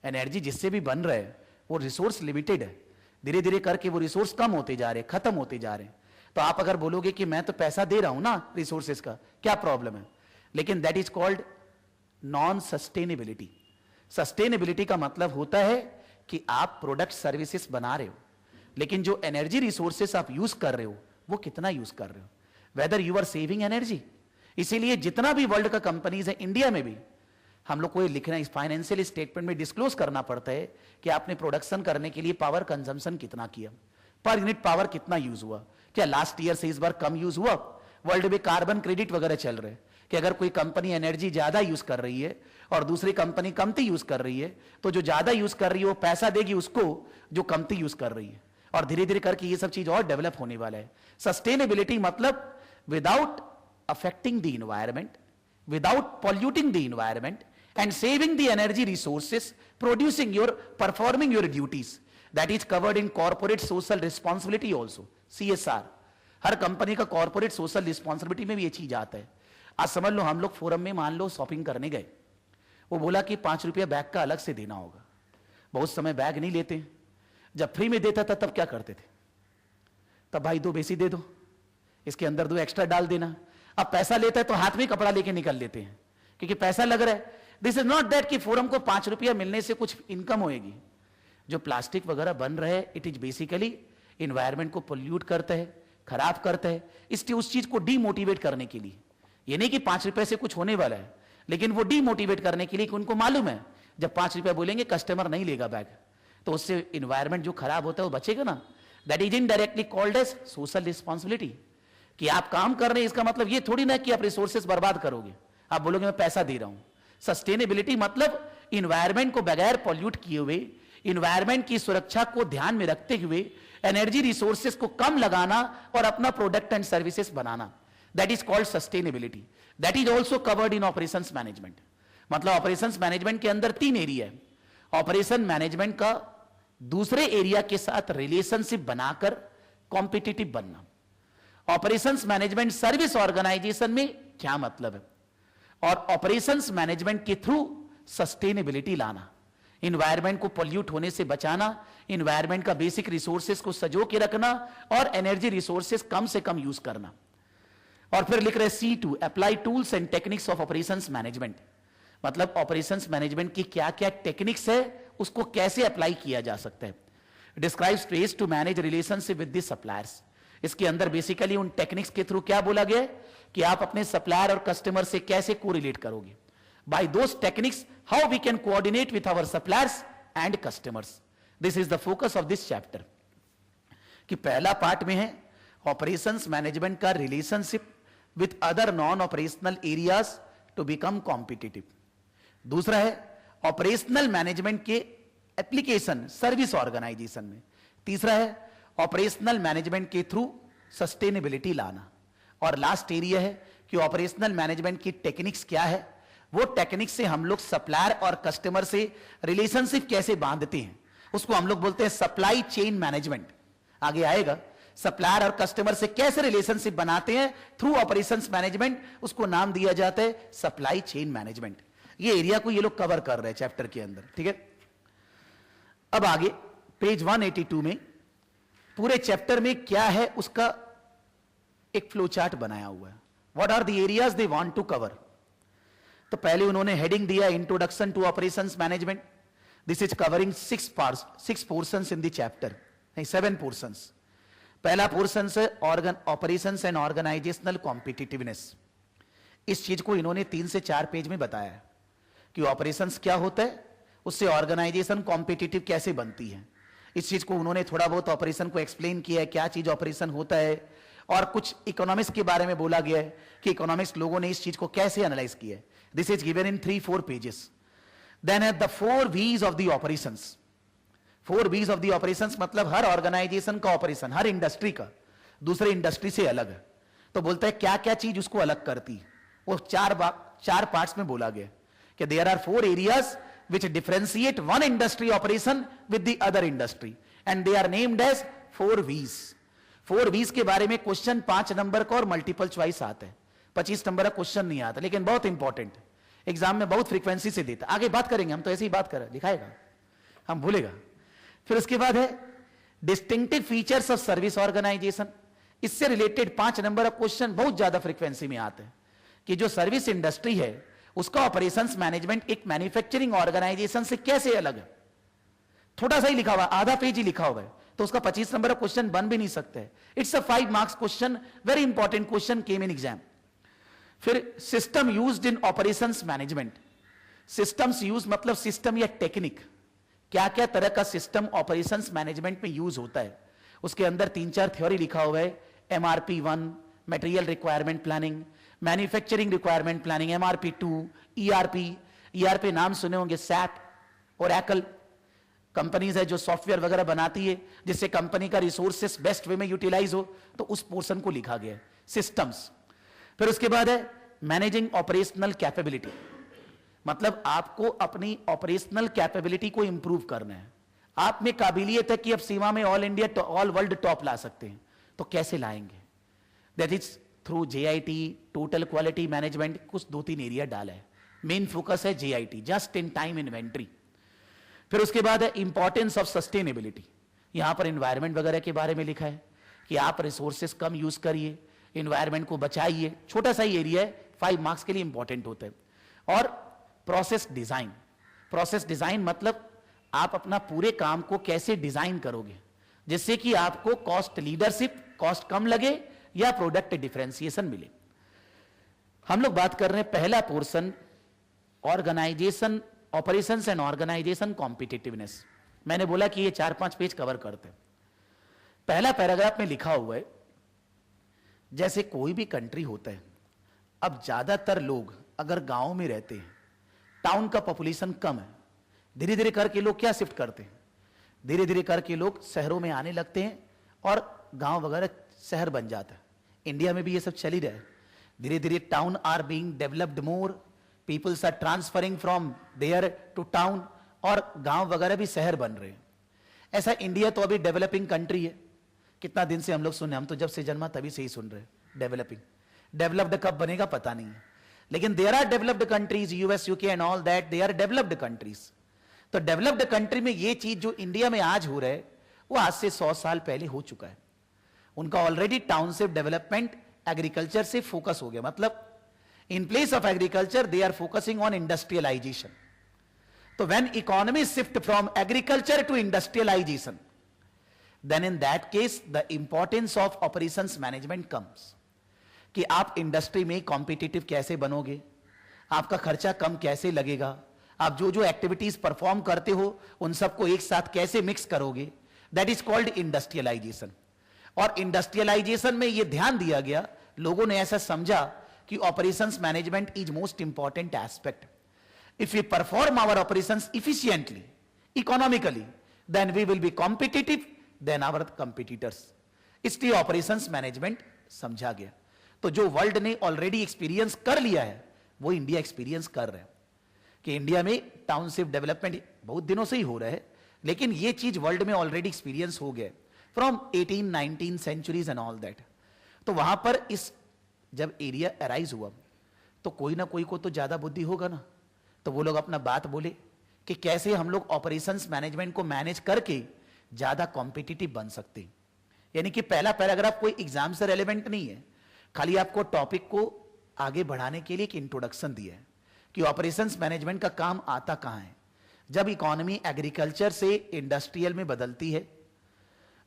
एनर्जी जिससे भी बन रहा है वो रिसोर्स लिमिटेड है, धीरे धीरे करके वो रिसोर्स कम होते जा रहे हैं, खत्म होते जा रहे हैं। तो आप अगर बोलोगे कि मैं तो पैसा दे रहा हूं ना रिसोर्सेज का, क्या प्रॉब्लम है, लेकिन that is called non sustainability. Sustainability का मतलब होता है कि आप प्रोडक्ट सर्विसेज बना रहे हो, लेकिन जो एनर्जी रिसोर्सेस आप यूज कर रहे हो वो कितना यूज कर रहे हो, whether you are saving energy. इसीलिए जितना भी वर्ल्ड का कंपनीज है, इंडिया में भी हम लोग को ये लिखना, इस फाइनेंशियल स्टेटमेंट में डिस्क्लोज करना पड़ता है कि आपने प्रोडक्शन करने के लिए पावर कंजम्पशन कितना किया, पर यूनिट पावर कितना यूज हुआ, क्या लास्ट ईयर से इस बार कम यूज हुआ। वर्ल्ड में कार्बन क्रेडिट वगैरह चल रहे हैं कि अगर कोई कंपनी एनर्जी ज्यादा यूज कर रही है और दूसरी कंपनी कमती यूज कर रही है, तो जो ज्यादा यूज कर रही है वो पैसा देगी उसको जो कमती यूज कर रही है, और धीरे धीरे करके ये सब चीज और डेवलप होने वाला है। सस्टेनेबिलिटी मतलब without affecting the environment, without polluting the environment and saving the energy resources, producing your, performing your duties, that is covered in corporate social responsibility also, CSR। Her company का corporate social responsibility में भी ये चीज आता है। आज समझ लो हम लोग फोरम में मान लो शॉपिंग करने गए, वो बोला कि 5 रुपया बैग का अलग से देना होगा। बहुत समय बैग नहीं लेते, जब फ्री में देता था तब क्या करते थे, तब भाई 2 बेसी दे दो, इसके अंदर 2 एक्स्ट्रा डाल देना। अब पैसा लेता है तो हाथ में कपड़ा लेके निकल लेते हैं क्योंकि पैसा लग रहा है। दिस इज नॉट दैट कि फोरम को 5 रुपया मिलने से कुछ इनकम होएगी। जो प्लास्टिक वगैरह बन रहा है, इट इज बेसिकली इन्वायरमेंट को पोल्यूट करता है, खराब करता है, इसलिए उस चीज को डीमोटिवेट करने के लिए, ये नहीं कि 5 रुपए से कुछ होने वाला है, लेकिन वो डीमोटिवेट करने के लिए कि उनको मालूम है जब 5 रुपया बोलेंगे कस्टमर नहीं लेगा बैग, तो उससे इन्वायरमेंट जो खराब होता है वो बचेगा ना। That is indirectly called as social responsibility. कि आप काम कर रहे हैं इसका मतलब ये थोड़ी ना कि आप रिसोर्सेज बर्बाद करोगे, आप बोलोगे मैं पैसा दे रहा हूं। सस्टेनेबिलिटी मतलब इन्वायरमेंट को बगैर पॉल्यूट किए हुए, इन्वायरमेंट की सुरक्षा को ध्यान में रखते हुए एनर्जी रिसोर्सेज को कम लगाना और अपना product and services banana, that is called sustainability. That is also covered in operations management. मतलब ऑपरेशंस मैनेजमेंट के अंदर 3 एरिया है। ऑपरेशन मैनेजमेंट का दूसरे एरिया के साथ रिलेशनशिप बनाकर कॉम्पिटिटिव बनना। ऑपरेशंस मैनेजमेंट सर्विस ऑर्गेनाइजेशन में क्या मतलब है, और ऑपरेशंस मैनेजमेंट के थ्रू सस्टेनेबिलिटी लाना, इन्वायरमेंट को पोल्यूट होने से बचाना, इन्वायरमेंट का बेसिक रिसोर्सेज को सजो के रखना और एनर्जी रिसोर्सेज कम से कम यूज करना। और फिर लिख रहे C2 apply tools and techniques of operations management. मतलब ऑपरेशंस मैनेजमेंट की क्या क्या टेक्निक्स है, उसको कैसे अप्लाई किया जा सकता है। Describes ways to manage relationship with the suppliers. इसके अंदर बेसिकली उन टेक्निक्स के थ्रू क्या बोला गया है कि आप अपने सप्लायर और कस्टमर से कैसे कोरिलेट करोगे। By those techniques how we can coordinate with our suppliers and customers. This is the focus of this chapter. कि पहला पार्ट में है ऑपरेशंस मैनेजमेंट का relationship with other non operational areas to become competitive. दूसरा है operational management के application service organisation में। तीसरा है ऑपरेशनल मैनेजमेंट के थ्रू सस्टेनेबिलिटी लाना। और लास्ट एरिया है कि ऑपरेशनल मैनेजमेंट की टेक्निक्स क्या है, वो टेक्निक्स से हम लोग सप्लायर और कस्टमर से रिलेशनशिप कैसे बांधते हैं, उसको हम लोग बोलते हैं सप्लाई चेन मैनेजमेंट। आगे आएगा। सप्लायर और कस्टमर से कैसे रिलेशनशिप बनाते हैं थ्रू ऑपरेशंस मैनेजमेंट, उसको नाम दिया जाता है सप्लाई चेन मैनेजमेंट। ये एरिया को ये लोग कवर कर रहे हैं चैप्टर के अंदर, ठीक है। अब आगे पेज 182 में पूरे चैप्टर में क्या है उसका एक फ्लो चार्ट बनाया हुआ है। What are the areas they want to cover. तो पहले उन्होंने हेडिंग दिया introduction to operations management. This is covering 6 portions in the chapter, नहीं 7 पोर्शंस। पहला पोर्शन है ऑपरेशंस एंड ऑर्गेनाइजेशनल कॉम्पिटिटिवनेस। इस चीज को इन्होंने 3 से 4 पेज में बताया है कि ऑपरेशंस क्या होता है, उससे ऑर्गेनाइजेशन कॉम्पिटिटिव कैसे बनती है। इस चीज को उन्होंने थोड़ा बहुत ऑपरेशन को एक्सप्लेन किया है, क्या चीज ऑपरेशन होता है, और कुछ इकोनॉमिक्स के बारे में बोला गया है कि इकोनॉमिक्स लोगों ने इस चीज को कैसे एनालाइज किया है। This is given in 3-4 pages. Then है the 4 V's of the operations. 4 V's of the operations मतलब हर ऑर्गेनाइजेशन का ऑपरेशन, हर इंडस्ट्री का दूसरे इंडस्ट्री से अलग है। तो बोलता है क्या क्या चीज उसको अलग करती है, वो 4 पार्ट्स में बोला गया कि there are 4 areas which differentiate one industry operation with the other industry and they are named as 4 V's। 4 V's के बारे में क्वेश्चन 5 नंबर का और मल्टीपल चॉइस आता है, 25 नंबर का क्वेश्चन नहीं आता, लेकिन बहुत इंपॉर्टेंट एग्जाम में बहुत फ्रीक्वेंसी से देता। आगे बात करेंगे हम, तो ऐसे ही बात कर दिखाएगा, हम भूलेगा। फिर उसके बाद है distinctive features of service organisation. इससे रिलेटेड 5 नंबर का क्वेश्चन बहुत ज्यादा फ्रीक्वेंसी में आते हैं कि जो सर्विस इंडस्ट्री है उसका ऑपरेशंस मैनेजमेंट एक मैन्युफैक्चरिंग ऑर्गेनाइजेशन से कैसे अलग है। थोड़ा सा ही लिखा हुआ, आधा पेज ही लिखा हुआ है, तो उसका 25 नंबर का क्वेश्चन बन भी नहीं सकता है। It's a 5 marks question, very important question came in exam. फिर system used in operations management. Systems use मतलब सिस्टम या टेक्निक, क्या क्या तरह का सिस्टम ऑपरेशंस मैनेजमेंट में यूज होता है। उसके अंदर 3-4 थ्योरी लिखा हुआ है, MRP1 material requirement planning, manufacturing requirement planning, MRP2, ERP नाम सुने होंगे, SAP और Oracle कंपनीज है जो सॉफ्टवेयर वगैरह बनाती है जिससे कंपनी का रिसोर्सेस बेस्ट वे में यूटिलाइज हो, तो उस पोर्शन को लिखा गया है सिस्टम्स। फिर उसके बाद है मैनेजिंग ऑपरेशनल कैपेबिलिटी, मतलब आपको अपनी ऑपरेशनल कैपेबिलिटी को इंप्रूव करना है। आप में काबिलियत है कि अब सीमा में all India all world top ला सकते हैं, तो कैसे लाएंगे। That is through JIT, total quality management, कुछ 2-3 एरिया डाला है। मेन फोकस है JIT, just in time inventory. फिर उसके बाद है इंपॉर्टेंस ऑफ सस्टेनेबिलिटी। यहां पर एनवायरमेंट वगैरह के बारे में लिखा है कि आप रिसोर्सेस कम यूज करिए, एनवायरमेंट को बचाइए। छोटा सा ही एरिया है, 5 मार्क्स के लिए इंपॉर्टेंट होता है। और प्रोसेस डिजाइन। प्रोसेस डिजाइन मतलब आप अपना पूरे काम को कैसे डिजाइन करोगे जिससे कि आपको कॉस्ट लीडरशिप, कॉस्ट कम लगे या प्रोडक्ट डिफरेंशिएशन मिले। हम लोग बात कर रहे हैं पहला portion organisation, operations and organisation competitiveness. मैंने बोला कि ये 4-5 पेज कवर करते हैं। पहला पैराग्राफ में लिखा हुआ है जैसे कोई भी कंट्री होता है, अब ज्यादातर लोग अगर गांव में रहते हैं, टाउन का पॉपुलेशन कम है, धीरे धीरे करके लोग क्या शिफ्ट करते हैं, धीरे धीरे करके लोग शहरों में आने लगते हैं और गांव वगैरह शहर बन जाता है। इंडिया में भी ये सब चल ही रहा है। धीरे धीरे town are being developed more, peoples are transferring from there to town, और गांव वगैरह भी शहर बन रहे हैं। ऐसा इंडिया तो अभी डेवलपिंग कंट्री है। कितना दिन से हम लोग सुने, हम तो जब से जन्मा तभी से ही सुन रहे हैं डेवलपिंग। डेवलप्ड कब बनेगा पता नहीं है, लेकिन there are developed countries, US, UK and all that, they are developed countries. तो डेवलप्ड कंट्री में ये चीज जो इंडिया में आज हो रहा है वो आज से 100 साल पहले हो चुका है। उनका ऑलरेडी टाउनशिप डेवलपमेंट एग्रीकल्चर से फोकस हो गया, मतलब in place of agriculture they are focusing on industrialisation. तो when economy shift from agriculture to industrialisation, then in that case the importance of operations management comes, कि आप industry में competitive कैसे बनोगे, आपका खर्चा कम कैसे लगेगा, आप जो जो एक्टिविटीज परफॉर्म करते हो उन सबको एक साथ कैसे मिक्स करोगे, दैट इज कॉल्ड इंडस्ट्रियलाइजेशन। और इंडस्ट्रियलाइजेशन में यह ध्यान दिया गया, लोगों ने ऐसा समझा कि operations management is most important aspect. If we perform our operations efficiently, economically, then we will be competitive than our competitors. इसलिए ऑपरेशंस मैनेजमेंट समझा गया। तो जो वर्ल्ड ने ऑलरेडी एक्सपीरियंस कर लिया है वो इंडिया एक्सपीरियंस कर रहे हैं कि इंडिया में टाउनशिप डेवलपमेंट बहुत दिनों से ही हो रहा है, लेकिन ये चीज वर्ल्ड में ऑलरेडी एक्सपीरियंस हो गया। From 18 19 centuries and all that. तो वहां पर इस जब एरिया अराइज हुआ तो कोई ना कोई को तो ज्यादा बुद्धि होगा ना, तो वो लोग अपना बात बोले कि कैसे हम लोग ऑपरेशंस मैनेजमेंट को मैनेज करके ज्यादा कॉम्पिटिटिव बन सकते हैं। यानी कि पहला पैराग्राफ कोई एग्जाम से रेलेवेंट नहीं है, खाली आपको टॉपिक को आगे बढ़ाने के लिए एक इंट्रोडक्शन दिया है कि ऑपरेशंस मैनेजमेंट का काम आता कहां है। जब इकोनॉमी एग्रीकल्चर से इंडस्ट्रियल में बदलती है,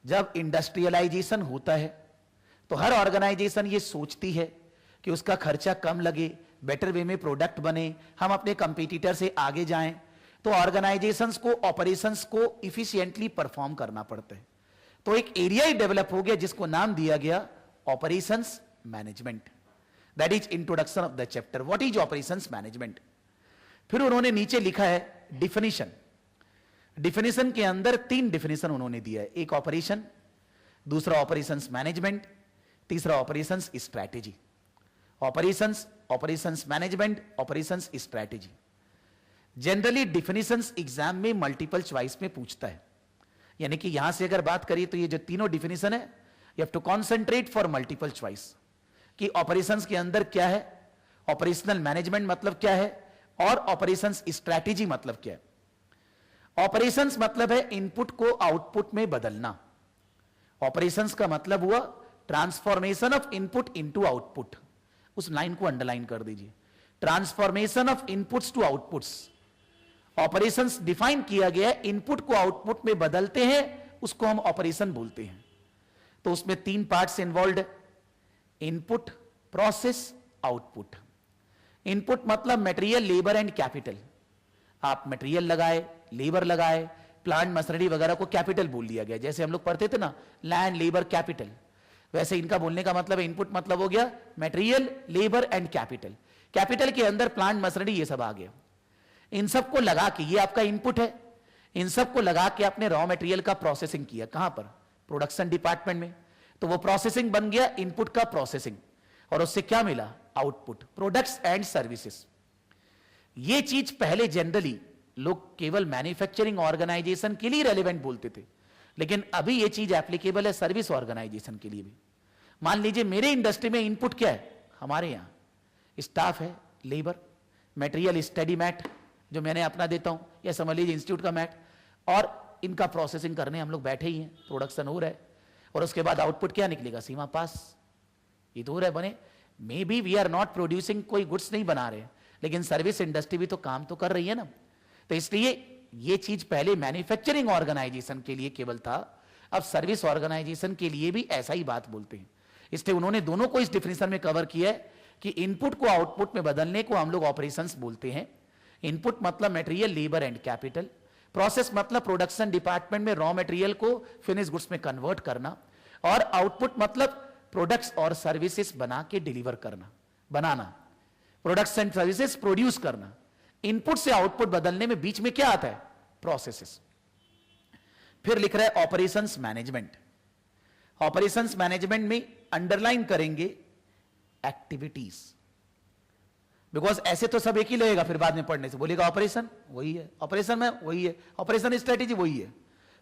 जब इंडस्ट्रियलाइजेशन होता है, तो हर ऑर्गेनाइजेशन ये सोचती है कि उसका खर्चा कम लगे, बेटर वे में प्रोडक्ट बने, हम अपने कंपटीटर से आगे जाएं, तो ऑर्गेनाइजेशंस को ऑपरेशंस को इफिशिएंटली परफॉर्म करना पड़ता है। तो एक एरिया ही डेवलप हो गया जिसको नाम दिया गया operations management. That is introduction of the chapter, what is operations management. फिर उन्होंने नीचे लिखा है डिफिनीशन। डिफिनीशन के अंदर 3 डिफिनीशन उन्होंने दिया है, एक ऑपरेशन, दूसरा ऑपरेशंस मैनेजमेंट, तीसरा operations strategy. Operations management, operations strategy. Generally definitions exam में मल्टीपल चॉइस में पूछता है, यानी कि यहां से अगर बात करिए तो ये जो तीनों डिफिनीशन है, you have to concentrate for multiple choice कि ऑपरेशंस के अंदर क्या है, ऑपरेशनल मैनेजमेंट मतलब क्या है, और ऑपरेशंस स्ट्रैटेजी मतलब क्या है। ऑपरेशंस मतलब है इनपुट को आउटपुट में बदलना। ऑपरेशंस का मतलब हुआ transformation of input into output. उस लाइन को अंडरलाइन कर दीजिए, transformation of inputs to outputs. Operations define किया गया है, इनपुट को आउटपुट में बदलते हैं, उसको हम ऑपरेशन बोलते हैं। तो उसमें 3 parts involve, input, process, output. Input मतलब मटेरियल, लेबर एंड कैपिटल। आप मटेरियल लगाए, लेबर लगाए, प्लांट मशीनरी वगैरह को कैपिटल बोल दिया गया। जैसे हम लोग पढ़ते थे ना लैंड, लेबर, कैपिटल, वैसे इनका बोलने का मतलब है इनपुट मतलब हो गया material, labour and capital. Capital के अंदर प्लांट मशीनरी ये सब आ गया। इन सबको लगा के, ये आपका इनपुट है, इन सबको लगा के आपने रॉ मटेरियल का प्रोसेसिंग किया। कहां पर? प्रोडक्शन डिपार्टमेंट में। तो वो प्रोसेसिंग बन गया इनपुट का प्रोसेसिंग, और उससे क्या मिला? Output, products and services. ये चीज पहले जनरली लोग केवल मैन्युफैक्चरिंग ऑर्गेनाइजेशन के लिए रेलेवेंट बोलते थे, लेकिन अभी ये चीज एप्लीकेबल है सर्विस ऑर्गेनाइजेशन के लिए भी। मान लीजिए मेरे इंडस्ट्री में इनपुट क्या है, हमारे यहां स्टाफ है, लेबर, मटेरियल स्टडी मैट जो मैंने अपना देता हूं, या समझ लीजिए इंस्टीट्यूट का मैट, और इनका प्रोसेसिंग करने हम लोग बैठे ही हैं, प्रोडक्शन हो रहा है, और उसके बाद आउटपुट क्या निकलेगा? सीमा पास। ये तो हो रहा है बने। Maybe we are not producing, कोई गुड्स नहीं बना रहे, लेकिन सर्विस इंडस्ट्री भी तो काम तो कर रही है ना। तो इसलिए ये चीज पहले मैन्युफैक्चरिंग ऑर्गेनाइजेशन के लिए केवल था, अब सर्विस ऑर्गेनाइजेशन के लिए भी ऐसा ही बात बोलते हैं। इसलिए उन्होंने दोनों को इस डिफिनेशन में कवर किया है कि इनपुट को आउटपुट में बदलने को हम लोग ऑपरेशंस बोलते हैं। इनपुट मतलब material, labour and capital. Process मतलब प्रोडक्शन डिपार्टमेंट में रॉ मटेरियल को फिनिश गुड्स में कन्वर्ट करना, और आउटपुट मतलब प्रोडक्ट्स और सर्विसेज बना के डिलीवर करना, बनाना, प्रोडक्ट्स एंड सर्विसेज प्रोड्यूस करना। इनपुट से आउटपुट बदलने में बीच में क्या आता है? प्रोसेसेस। फिर लिख रहा है ऑपरेशंस मैनेजमेंट। ऑपरेशंस मैनेजमेंट में अंडरलाइन करेंगे एक्टिविटीज, बिकॉज ऐसे तो सब एक ही लगेगा, फिर बाद में पढ़ने से बोलेगा ऑपरेशन वही है, ऑपरेशन में वही है, ऑपरेशन स्ट्रेटेजी वही है।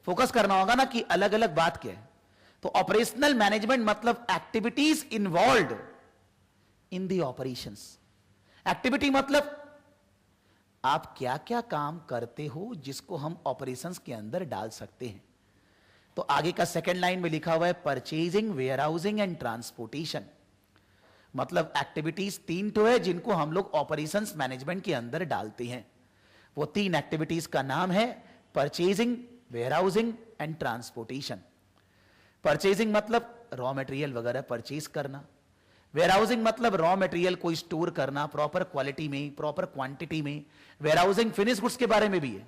फोकस करना होगा ना कि अलग अलग बात क्या है। तो ऑपरेशनल मैनेजमेंट मतलब activities involve in the operations. Activity मतलब आप क्या क्या काम करते हो जिसको हम ऑपरेशंस के अंदर डाल सकते हैं। तो आगे का सेकंड लाइन में लिखा हुआ है परचेजिंग, वेयरहाउसिंग एंड ट्रांसपोर्टेशन। मतलब एक्टिविटीज 3 तो है जिनको हम लोग ऑपरेशंस मैनेजमेंट के अंदर डालते हैं। वो 3 एक्टिविटीज का नाम है purchasing, warehousing and transportation. Purchasing मतलब रॉ मटेरियल वगैरह परचेज करना। वेयरहाउसिंग मतलब रॉ मटेरियल को स्टोर करना प्रॉपर क्वालिटी में, प्रॉपर क्वांटिटी में। वेयरहाउसिंग फिनिश गुड्स के बारे में भी है,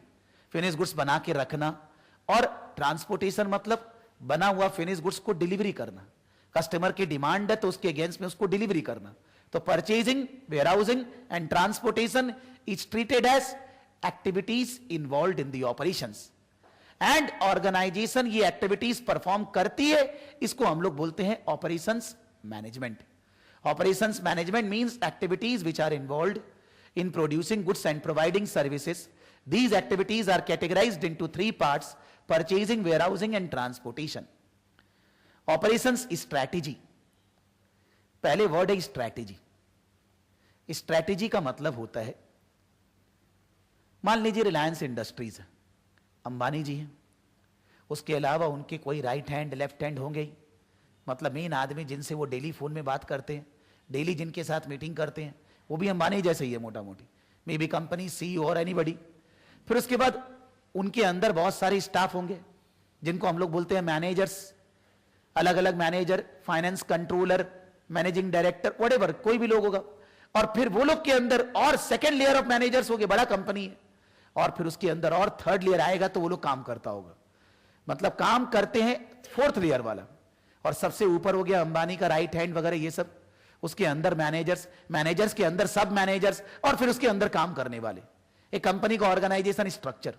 फिनिश गुड्स बना के रखना। और ट्रांसपोर्टेशन मतलब बना हुआ फिनिश गुड्स को डिलीवरी करना, कस्टमर की डिमांड है तो उसके अगेंस्ट में उसको डिलीवरी करना। तो purchasing, warehousing and transportation is treated as activities involved in the operations. And organisation ये एक्टिविटीज परफॉर्म करती है, इसको हम लोग बोलते हैं operations management. Operations management means activities which are involved in producing goods and providing services. These activities are categorized into 3 parts: purchasing, warehousing and transportation. Operations strategy, पहले word है स्ट्रैटेजी। स्ट्रैटेजी का मतलब होता है, मान लीजिए रिलायंस इंडस्ट्रीज है, अंबानी जी हैं, उसके अलावा उनके कोई राइट हैंड लेफ्ट हैंड होंगे ही, मतलब मेन आदमी जिनसे वो डेली फोन में बात करते हैं, डेली जिनके साथ मीटिंग करते हैं, वो भी अंबानी जैसे ही है मोटा मोटी, मे बी कंपनी सीईओ और एनीबडी। फिर उसके बाद उनके अंदर बहुत सारे स्टाफ होंगे जिनको हम लोग बोलते हैं मैनेजर्स, अलग अलग manager, finance controller, managing director, whatever कोई भी लोग होगा। और फिर वो लोग के अंदर और सेकेंड लेयर ऑफ मैनेजर्स होंगे, बड़ा कंपनी है, और फिर उसके अंदर और थर्ड लेयर आएगा तो वो लोग काम करता होगा, मतलब काम करते हैं फोर्थ लेयर वाला। और सबसे ऊपर हो गया अंबानी का राइट हैंड वगैरह ये सब, उसके अंदर मैनेजर्स, मैनेजर्स के अंदर सब मैनेजर्स, और फिर उसके अंदर काम करने वाले, एक कंपनी का ऑर्गेनाइजेशन स्ट्रक्चर।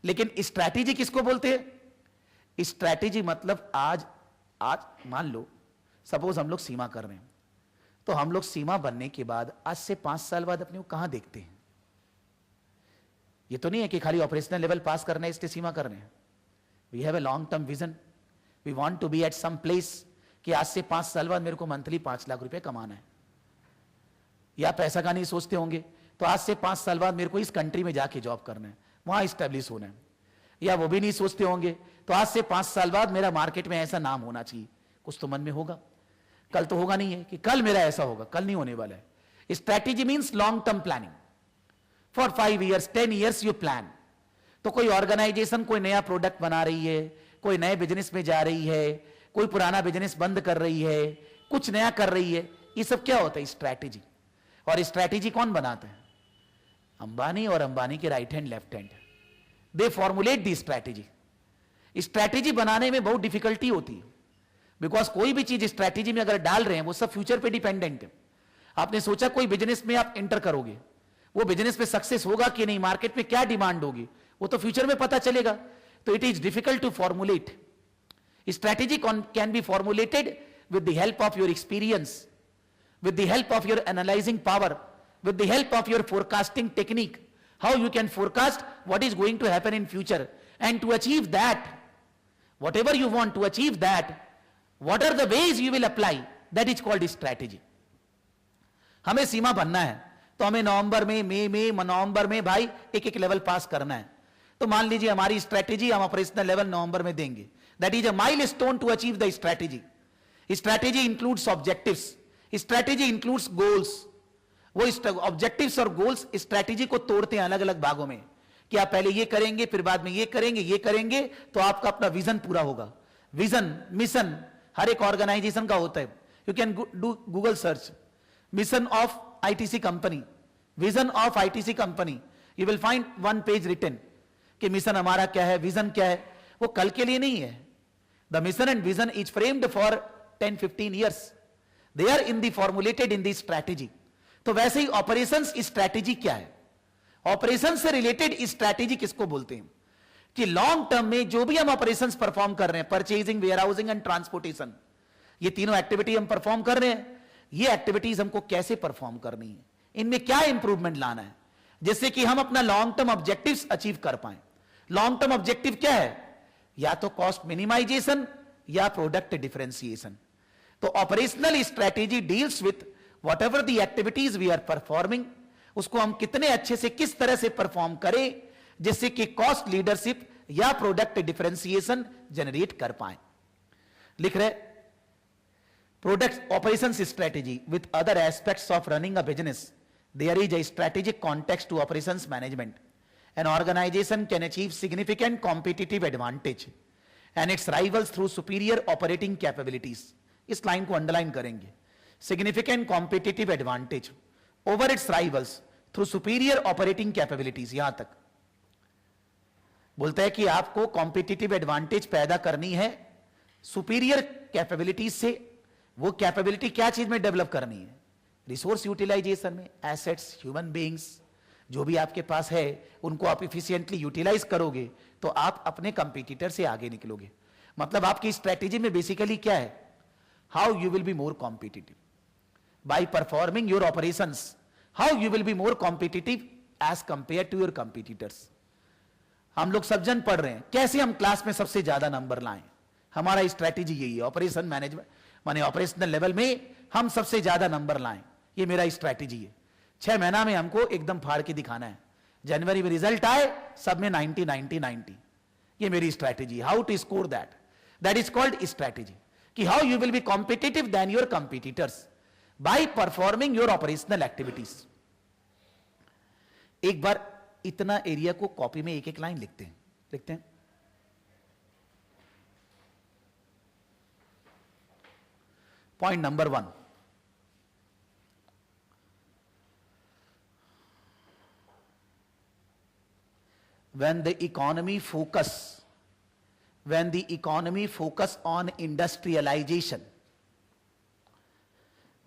लेकिन स्ट्रैटेजी किसको बोलते हैं? स्ट्रैटेजी मतलब आज मान लो सपोज हम लोग सीमा कर रहे हैं, तो हम लोग सीमा बनने के बाद आज से 5 साल बाद अपने को कहां देखते हैं? ये तो नहीं है कि खाली ऑपरेशनल लेवल पास करना है इसलिए सीमा कर रहे हैं। We have a long term vision, we want to be at some place कि आज से 5 साल बाद मेरे को मंथली 5 लाख रुपए कमाना है। या पैसा का नहीं सोचते होंगे तो आज से 5 साल बाद मेरे को इस कंट्री में जाके जॉब करना है, वहां स्टैब्लिश होना है। या वो भी नहीं सोचते होंगे तो आज से 5 साल बाद मेरा मार्केट में ऐसा नाम होना चाहिए। कुछ तो मन में होगा, कल तो होगा नहीं है कि कल मेरा ऐसा होगा, कल नहीं होने वाला है। Strategy means long term planning, for 5 years 10 years you plan. तो कोई ऑर्गेनाइजेशन कोई नया प्रोडक्ट बना रही है, कोई नए बिजनेस में जा रही है, कोई पुराना बिजनेस बंद कर रही है, कुछ नया कर रही है, ये सब क्या होता है? स्ट्रैटेजी। और स्ट्रैटेजी कौन बनाता है? अंबानी और अंबानी के राइट हैंड लेफ्ट हैंड, दे फॉर्मुलेट दी स्ट्रैटेजी। स्ट्रैटेजी बनाने में बहुत डिफिकल्टी होती है, बिकॉज कोई भी चीज स्ट्रैटेजी में अगर डाल रहे हैं वो सब फ्यूचर पे डिपेंडेंट है। आपने सोचा कोई बिजनेस में आप एंटर करोगे, वो बिजनेस में सक्सेस होगा कि नहीं, मार्केट में क्या डिमांड होगी, वो तो फ्यूचर में पता चलेगा। तो it is difficult to formulate. Strategy can be formulated with the help of your experience, with the help of your analyzing power, with the help of your forecasting technique, how you can forecast what is going to happen in future, and to achieve that, whatever you want to achieve that, what are the ways you will apply, that is called strategy. हमें सीमा बनना है तो हमें नवंबर में, मई में, नवंबर में भाई एक एक लेवल पास करना है। तो मान लीजिए हमारी स्ट्रैटेजी हम ऑपरेशनल लेवल नवंबर में देंगे, that is a milestone to achieve the strategy. Strategy includes objectives, strategy includes goals. वो ऑब्जेक्टिव्स और गोल्स स्ट्रैटेजी को तोड़ते हैं अलग अलग भागों में, कि आप पहले ये करेंगे, फिर बाद में ये करेंगे, ये करेंगे तो आपका अपना विजन पूरा होगा। विजन, मिशन हर एक ऑर्गेनाइजेशन का होता है। You can do Google search mission of ITC company, vision of ITC company, you will find 1 page written कि मिशन हमारा क्या है, विजन क्या है। वो कल के लिए नहीं है। The mission and vision is framed for 10-15 years. They are in the formulated in the strategy. तो वैसे ही ऑपरेशंस स्ट्रैटेजी क्या है? ऑपरेशंस से रिलेटेड स्ट्रैटेजी किसको बोलते हैं? कि लॉन्ग टर्म में जो भी हम ऑपरेशंस परफॉर्म कर रहे हैं, परचेजिंग, वेयरहाउसिंग एंड ट्रांसपोर्टेशन, ये तीनों एक्टिविटी हम परफॉर्म कर रहे हैं, ये एक्टिविटीज हमको कैसे परफॉर्म करनी है, इनमें क्या इंप्रूवमेंट लाना है, जिससे कि हम अपना लॉन्ग टर्म ऑब्जेक्टिव्स अचीव कर पाए। लॉन्ग टर्म ऑब्जेक्टिव क्या है? या तो कॉस्ट मिनिमाइजेशन या प्रोडक्ट डिफरेंशिएशन। तो operational strategy deals with whatever the activities we are performing, उसको हम कितने अच्छे से किस तरह से परफॉर्म करें जिससे कि कॉस्ट लीडरशिप या प्रोडक्ट डिफरेंशिएशन जनरेट कर पाए। लिख रहे product operation strategy with other aspects of running a business, there is a strategic context to operations management. An organisation can achieve significant competitive advantage and its rivals through superior operating capabilities. इस line को underline करेंगे, significant competitive advantage over its rivals through superior operating capabilities. यहां तक बोलता है कि आपको competitive advantage पैदा करनी है सुपीरियर कैपेबिलिटीज से। वो कैपेबिलिटी क्या चीज में डेवलप करनी है? रिसोर्स यूटिलाइजेशन में, एसेट्स, ह्यूमन बीइंग्स, जो भी आपके पास है उनको आप इफिशिएंटली यूटिलाइज करोगे तो आप अपने कंपटीटर से आगे निकलोगे। मतलब आपकी स्ट्रैटेजी में बेसिकली क्या है? How you will be more competitive by performing your operations, how you will be more competitive as compared to your competitors. हम लोग सब जन पढ़ रहे हैं कैसे हम क्लास में सबसे ज्यादा नंबर लाएं, हमारा स्ट्रैटेजी यही है, ऑपरेशन मैनेजमेंट माने ऑपरेशनल लेवल में हम सबसे ज्यादा नंबर लाएं, ये मेरा स्ट्रैटेजी है। 6 महीना में हमको एकदम फाड़ के दिखाना है, जनवरी में रिजल्ट आए सब में 90 90 90, ये मेरी strategy. How to score that, that is called strategy, कि how you will be competitive than your competitors by performing your operational activities. एक बार इतना एरिया को कॉपी में एक एक लाइन लिखते हैं। Point number 1, when the economy focus on industrialization,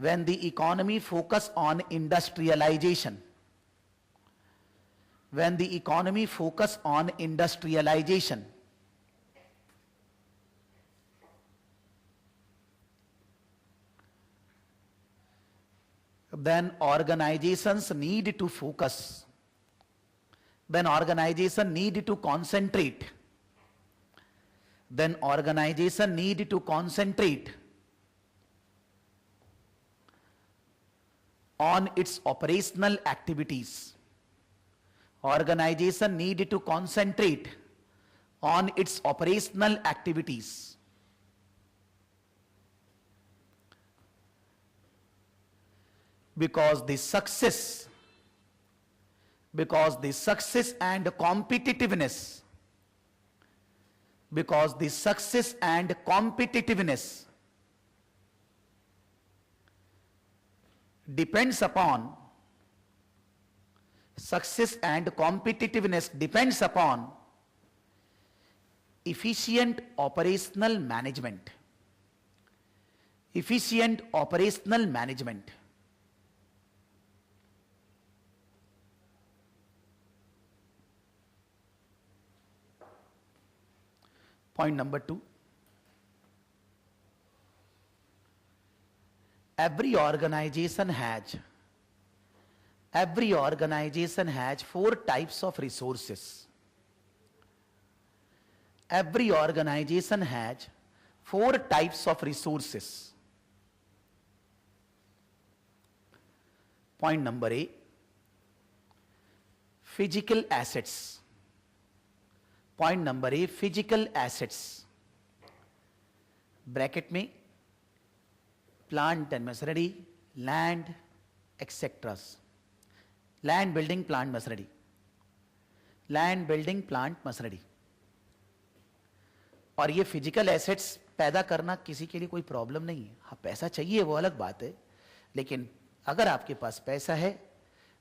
when the economy focus on industrialization, when the economy focus on industrialization, then organizations need to focus, then organization need to concentrate, then organization need to concentrate on its operational activities. Organization need to concentrate on its operational activities. Because the success and competitiveness, depends upon efficient operational management. Point number 2, every organization has 4 types of resources. Every organization has 4 types of resources. Point number A, physical assets. Point number A, physical assets, bracket में plant and machinery, land etcetera, land building plant machinery, land building plant machinery. और ये physical assets पैदा करना किसी के लिए कोई problem नहीं है। हाँ, पैसा चाहिए वो अलग बात है, लेकिन अगर आपके पास पैसा है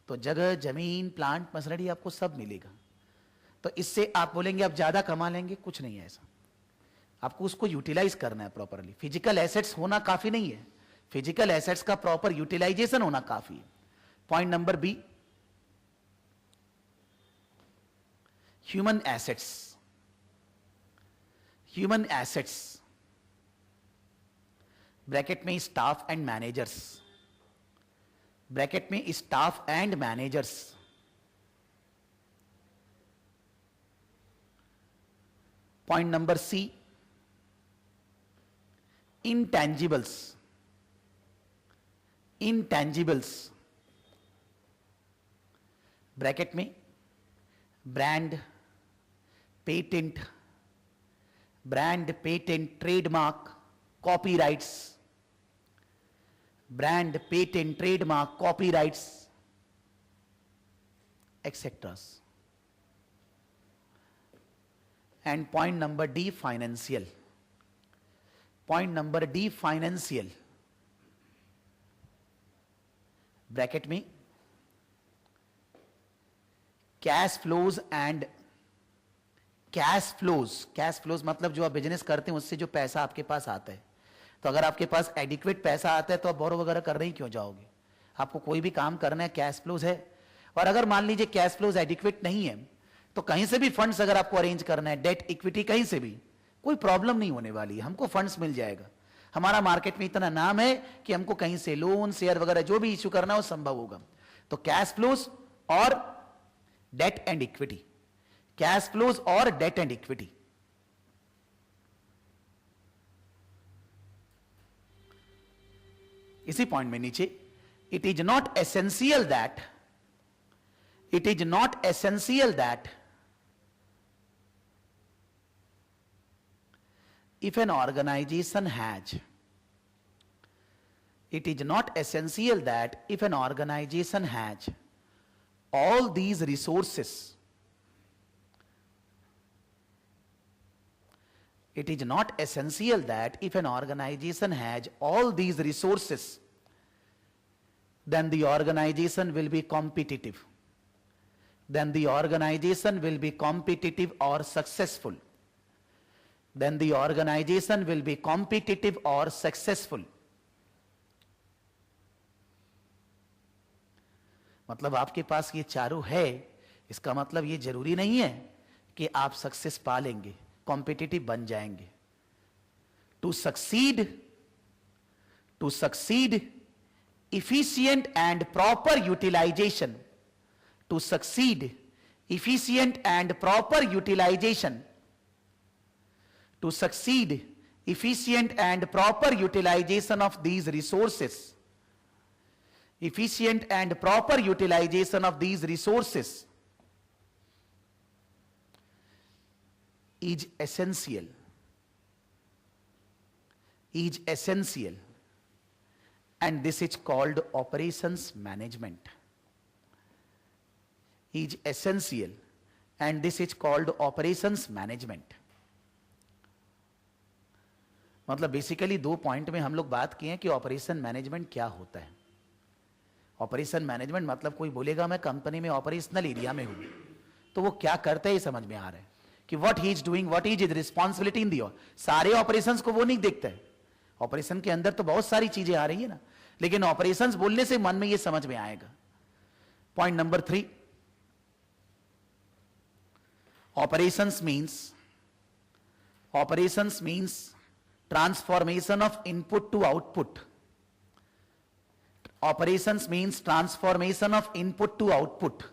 तो जगह, जमीन, प्लांट, मशीनरी आपको सब मिलेगा। तो इससे आप बोलेंगे आप ज्यादा कमा लेंगे, कुछ नहीं है ऐसा। आपको उसको यूटिलाइज करना है प्रॉपरली। फिजिकल एसेट्स होना काफी नहीं है, फिजिकल एसेट्स का प्रॉपर यूटिलाइजेशन होना काफी है। Point number B, human assets. Human assets bracket में स्टाफ एंड मैनेजर्स, ब्रैकेट में staff and managers. Point number C, intangibles. Intangibles bracket में brand, patent, trademark, copyrights, brand, patent, trademark, copyrights etcetera. And point number D, financial. Point number D, financial bracket में cash flows and cash flows मतलब जो आप business करते हैं उससे जो पैसा आपके पास आता है। तो अगर आपके पास एडिक्वेट पैसा आता है तो आप बोरो वगैरह कर रहे ही क्यों जाओगे? आपको कोई भी काम करना है, कैश फ्लोज है। और अगर मान लीजिए कैश फ्लोज एडिक्वेट नहीं है तो कहीं से भी फंड्स अगर आपको अरेंज करना है, डेट, इक्विटी, कहीं से भी कोई प्रॉब्लम नहीं होने वाली है, हमको फंड्स मिल जाएगा। हमारा मार्केट में इतना नाम है कि हमको कहीं से लोन, शेयर वगैरह जो भी इश्यू करना हो संभव होगा। तो कैश फ्लोज और debt and equity, cash flows और डेट एंड इक्विटी। इसी पॉइंट में नीचे, it is not essential that if an organization has all these resources, it is not essential that if an organization has all these resources, then the organization will be competitive. Then the organization will be competitive or successful. Then the organization will be competitive or successful. मतलब आपके पास ये चारों है, इसका मतलब ये जरूरी नहीं है कि आप सक्सेस पा लेंगे, कॉम्पिटिटिव बन जाएंगे. To succeed efficient and proper utilization, to succeed efficient and proper utilization, to succeed efficient and proper utilization of these resources, efficient and proper utilization of these resources is essential, and this is called operations management. Is essential, and this is called operations management. मतलब basically दो point में हम लोग बात किए हैं कि operation management क्या होता है. ऑपरेशन मैनेजमेंट मतलब कोई बोलेगा मैं कंपनी में ऑपरेशनल एरिया में हूं, तो वो क्या करते हैं ये समझ में आ रहा है कि what he is doing, what is responsibility in the. सारे ऑपरेशंस को वो नहीं देखते हैं. ऑपरेशन के अंदर तो बहुत सारी चीजें आ रही है ना, लेकिन ऑपरेशंस बोलने से मन में ये समझ में आएगा. Point number 3, operations means transformation of input to output. Operations means transformation of input to output.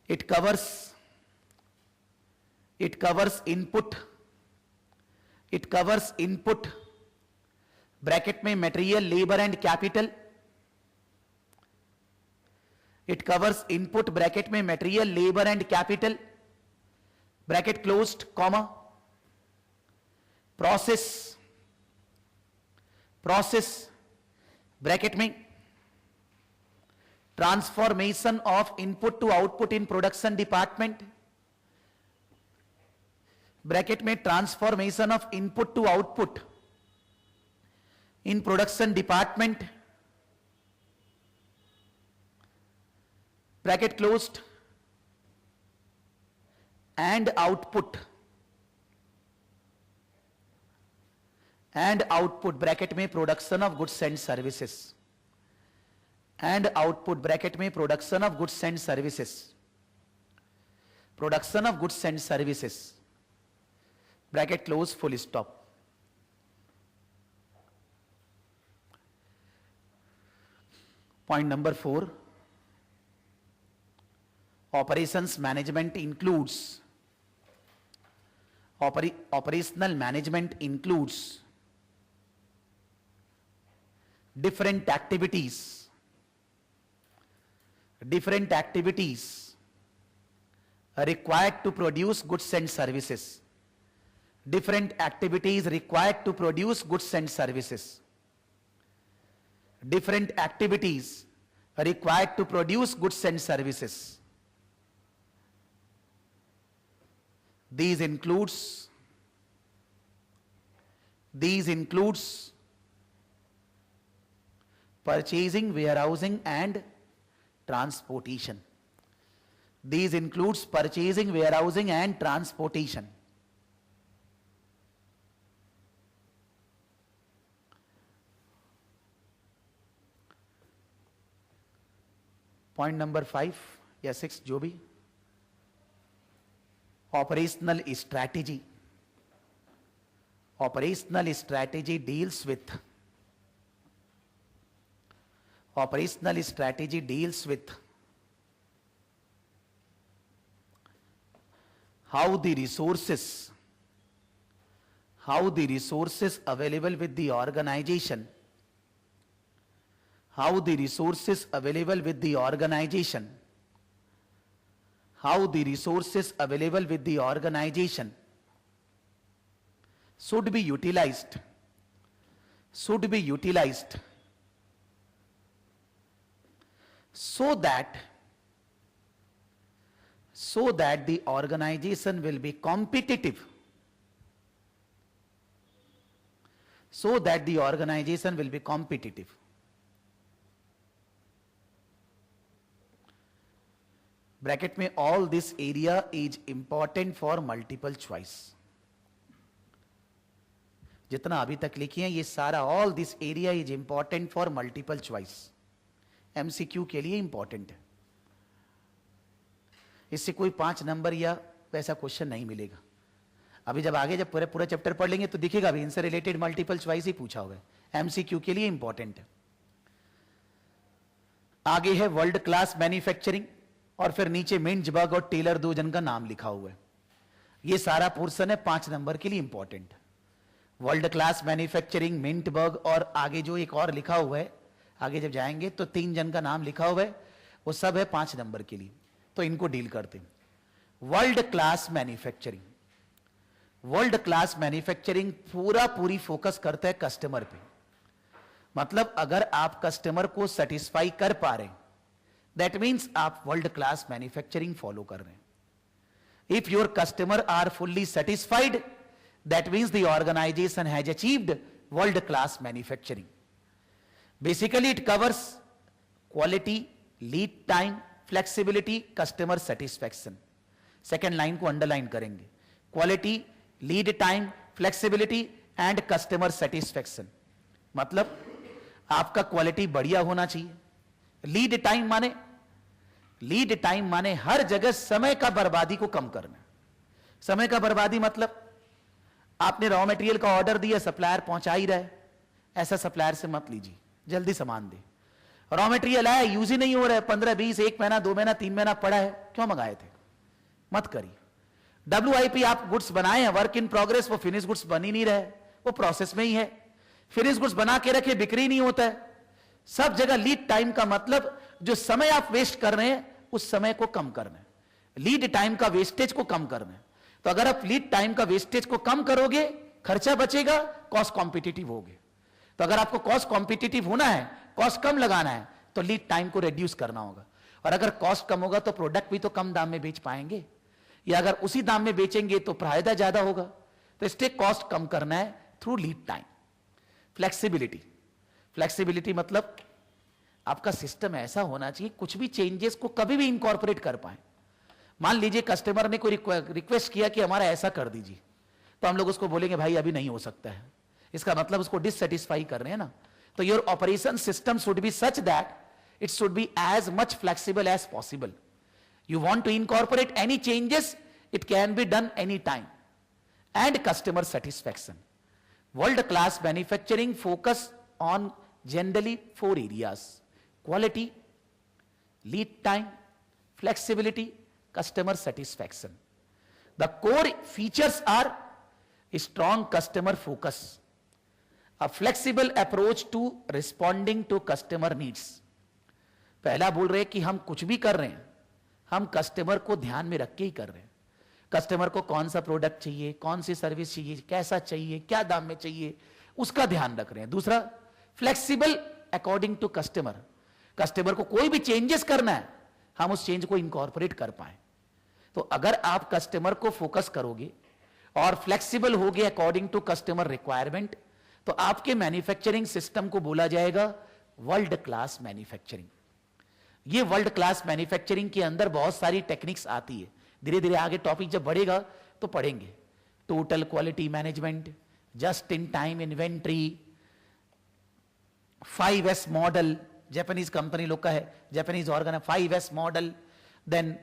It covers input, bracket में material, labour and capital. It covers input bracket में material, labour and capital, bracket closed, comma. Process bracket में transformation of input to output in production department, bracket में transformation of input to output in production department, bracket closed, and output bracket में production of goods and services, and output bracket में production of goods and services, bracket close, full stop. Point number 4, operations management includes operational management includes different activities required to produce goods and services. Different activities required to produce goods and services. Different activities required to produce goods and services. These includes purchasing, warehousing and transportation. These includes purchasing, warehousing and transportation. Point number 5 या 6 जो भी, operational strategy deals with how the resources available with the organization, how the resources available with the organization should be utilized so that the organization will be competitive, bracket में all this area is important for multiple choice. जितना अभी तक लिखी है ये सारा all this area is important for multiple choice, MCQ के लिए इंपॉर्टेंट है. इससे कोई 5 नंबर या वैसा क्वेश्चन नहीं मिलेगा. अभी जब आगे जब पूरा चैप्टर पढ़ लेंगे तो दिखेगा भी इनसे रिलेटेड मल्टीपल चॉइस ही पूछा होगा, MCQ के लिए इंपॉर्टेंट है. आगे है वर्ल्ड क्लास मैन्युफैक्चरिंग और फिर नीचे मिंजबर्ग और टेलर 2 जन का नाम लिखा हुआ है. ये सारा पोर्शन है 5 नंबर के लिए इंपॉर्टेंट. वर्ल्ड क्लास मैन्युफैक्चरिंग, मिंटबर्ग और आगे जो एक और लिखा हुआ है, आगे जब जाएंगे तो 3 जन का नाम लिखा हुआ है, वो सब है 5 नंबर के लिए. तो इनको डील करते हैं. वर्ल्ड क्लास मैन्युफैक्चरिंग पूरी फोकस करता है कस्टमर पे. मतलब अगर आप कस्टमर को सेटिस्फाई कर पा रहे हैं, दैट मीन्स आप वर्ल्ड क्लास मैन्युफैक्चरिंग फॉलो कर रहे हैं. If your customer are fully satisfied, that means the organisation has achieved world class manufacturing. Basically it covers quality, lead time, flexibility, customer satisfaction. Second line को अंडरलाइन करेंगे. Quality, lead time, flexibility and customer satisfaction. मतलब आपका quality बढ़िया होना चाहिए. Lead time माने हर जगह समय का बर्बादी को कम करना. समय का बर्बादी मतलब आपने रॉ मटेरियल का ऑर्डर दिया, सप्लायर पहुंचा ही रहा है, ऐसा सप्लायर से मत लीजिए, जल्दी सामान दे. रॉ मटेरियल आया, यूज ही नहीं हो रहा है, 15-20, 1 महीना, 2 महीना, 3 महीना पड़ा है, क्यों मंगाए थे? मत करिए. WIP आप गुड्स बनाए हैं, वर्क इन प्रोग्रेस, वो फिनिश गुड्स बन ही नहीं रहे, वो प्रोसेस में ही है. फिनिश गुड्स बना के रखे, बिक्री नहीं होता है. सब जगह लीड टाइम का मतलब जो समय आप वेस्ट कर रहे हैं उस समय को कम करना है. लीड टाइम का वेस्टेज को कम करना है. तो अगर आप लीड टाइम का वेस्टेज को कम करोगे, खर्चा बचेगा, कॉस्ट कॉम्पिटिटिव होगे. तो अगर आपको कॉस्ट कॉम्पिटिटिव होना है, कॉस्ट कम लगाना है, तो लीड टाइम को रिड्यूस करना होगा. और अगर कॉस्ट कम होगा तो प्रोडक्ट भी तो कम दाम में बेच पाएंगे, या अगर उसी दाम में बेचेंगे तो फायदा ज्यादा होगा. तो इसलिए कॉस्ट कम करना है थ्रू लीड टाइम. फ्लेक्सिबिलिटी मतलब आपका सिस्टम ऐसा होना चाहिए कुछ भी चेंजेस को कभी भी इंकॉर्पोरेट कर पाए. मान लीजिए कस्टमर ने कोई रिक्वेस्ट किया कि हमारा ऐसा कर दीजिए, तो हम लोग उसको बोलेंगे भाई अभी नहीं हो सकता है. इसका मतलब उसको डिससेटिस्फाई कर रहे हैं ना. तो your operation system should be such that it should be as much flexible as possible. You want to incorporate any changes, it can be done any time. And customer satisfaction. World class manufacturing focus on generally 4 areas: quality, lead time, flexibility, customer satisfaction. The core features are a strong customer focus, a flexible approach to responding to customer needs. पहला बोल रहे हैं कि हम कुछ भी कर रहे हैं, हम कस्टमर को ध्यान में रख के ही कर रहे हैं. कस्टमर को कौन सा प्रोडक्ट चाहिए, कौन सी सर्विस चाहिए, कैसा चाहिए, क्या दाम में चाहिए, उसका ध्यान रख रहे हैं. दूसरा, flexible according to customer. Customer को कोई भी चेंजेस करना है, हम उस चेंज को इंकॉर्पोरेट कर पाए. तो अगर आप कस्टमर को फोकस करोगे और फ्लेक्सिबल होगे अकॉर्डिंग टू कस्टमर रिक्वायरमेंट, तो आपके मैन्युफैक्चरिंग सिस्टम को बोला जाएगा वर्ल्ड क्लास मैन्युफैक्चरिंग. ये वर्ल्ड क्लास मैन्युफैक्चरिंग के अंदर बहुत सारी टेक्निक्स आती है. धीरे धीरे आगे टॉपिक जब बढ़ेगा तो पढ़ेंगे. Total quality management, just in time inventory, 5S model, Japanese company लोग का है, जापानीज ऑर्गन है, 5S मॉडल. देन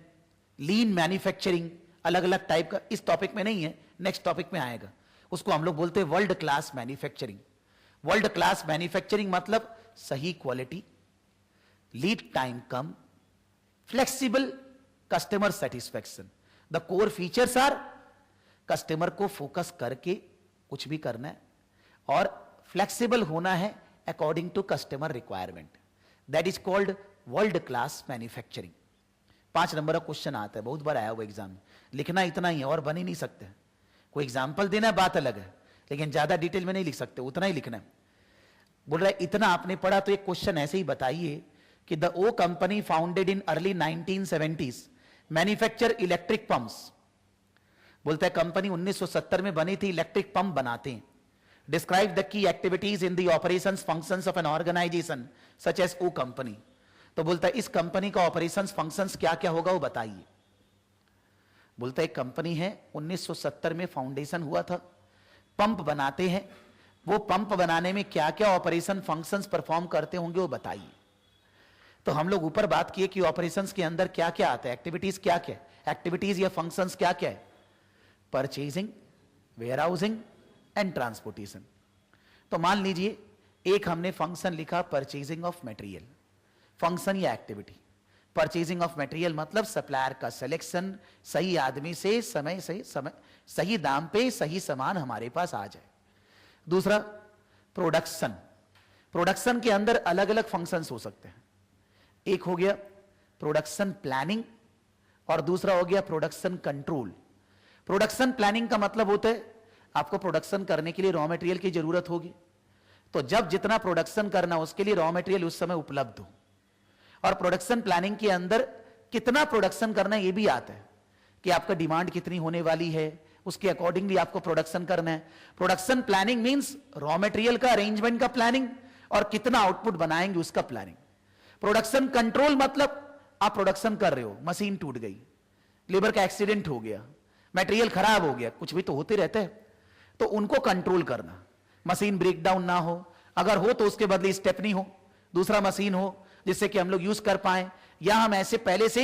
लीन मैन्युफैक्चरिंग, अलग अलग टाइप का, इस टॉपिक में नहीं है, नेक्स्ट टॉपिक में आएगा. उसको हम लोग बोलते हैं world class manufacturing. World class manufacturing मतलब सही क्वालिटी, लीड टाइम कम, flexible, customer satisfaction. The core features are, customer को फोकस करके कुछ भी करना है और फ्लेक्सिबल होना है according to customer requirement, that is called world class manufacturing. 5 number का क्वेश्चन आता है, बहुत बार आया हुआ एग्जाम में, लिखना इतना ही है और बन ही नहीं सकते। कोई एग्जाम्पल देना बात अलग है, लेकिन ज्यादा डिटेल में नहीं लिख सकते, उतना ही लिखना है। बोल रहा है इतना आपने पढ़ा तो एक क्वेश्चन ऐसे ही बताइए कि the O company founded in early 1970s manufacture electric pumps. बोलता है कंपनी 1970 में बनी थी, इलेक्ट्रिक पंप बनाते हैं। Describe the key activities in the operations functions of an organisation such as O company. तो बोलता है इस कंपनी का ऑपरेशंस फंक्शंस क्या क्या होगा वो बताइए। बोलता है एक कंपनी है 1970 में फाउंडेशन हुआ था, पंप बनाते हैं, वो पंप बनाने में क्या क्या ऑपरेशन फंक्शंस परफॉर्म करते होंगे वो बताइए। तो हम लोग ऊपर बात किए कि ऑपरेशंस के अंदर क्या क्या आता है, एक्टिविटीज क्या क्या है, एक्टिविटीज या फंक्शंस क्या क्या है, परचेजिंग, वेयरहाउसिंग एंड ट्रांसपोर्टेशन। तो मान लीजिए एक हमने फंक्शन लिखा परचेजिंग ऑफ मटेरियल, फंक्शन या एक्टिविटी। परचेजिंग ऑफ मटेरियल मतलब सप्लायर का सिलेक्शन, सही आदमी से समय सही दाम पे सही सामान हमारे पास आ जाए। दूसरा प्रोडक्शन, प्रोडक्शन के अंदर अलग अलग फंक्शंस हो सकते हैं। एक हो गया प्रोडक्शन प्लानिंग और दूसरा हो गया प्रोडक्शन कंट्रोल। प्रोडक्शन प्लानिंग का मतलब होता है आपको प्रोडक्शन करने के लिए रॉ मटेरियल की जरूरत होगी, तो जब जितना प्रोडक्शन करना उसके लिए रॉ मटेरियल उस समय उपलब्ध हो। और प्रोडक्शन प्लानिंग के अंदर कितना प्रोडक्शन करना यह भी आता है कि आपका डिमांड कितनी होने वाली है, उसके अकॉर्डिंगली आपको प्रोडक्शन करना है। Production planning means raw material का अरेंजमेंट का प्लानिंग और कितना आउटपुट बनाएंगे उसका प्लानिंग। प्रोडक्शन कंट्रोल मतलब आप प्रोडक्शन कर रहे हो, मशीन टूट गई, लेबर का एक्सीडेंट हो गया, मटेरियल खराब हो गया, कुछ भी तो होते रहते हैं, तो उनको कंट्रोल करना, मशीन ब्रेक डाउन ना हो, अगर हो तो उसके बदले स्टेपनी हो, दूसरा मशीन हो जिससे कि हम लोग यूज कर पाए, या हम ऐसे पहले से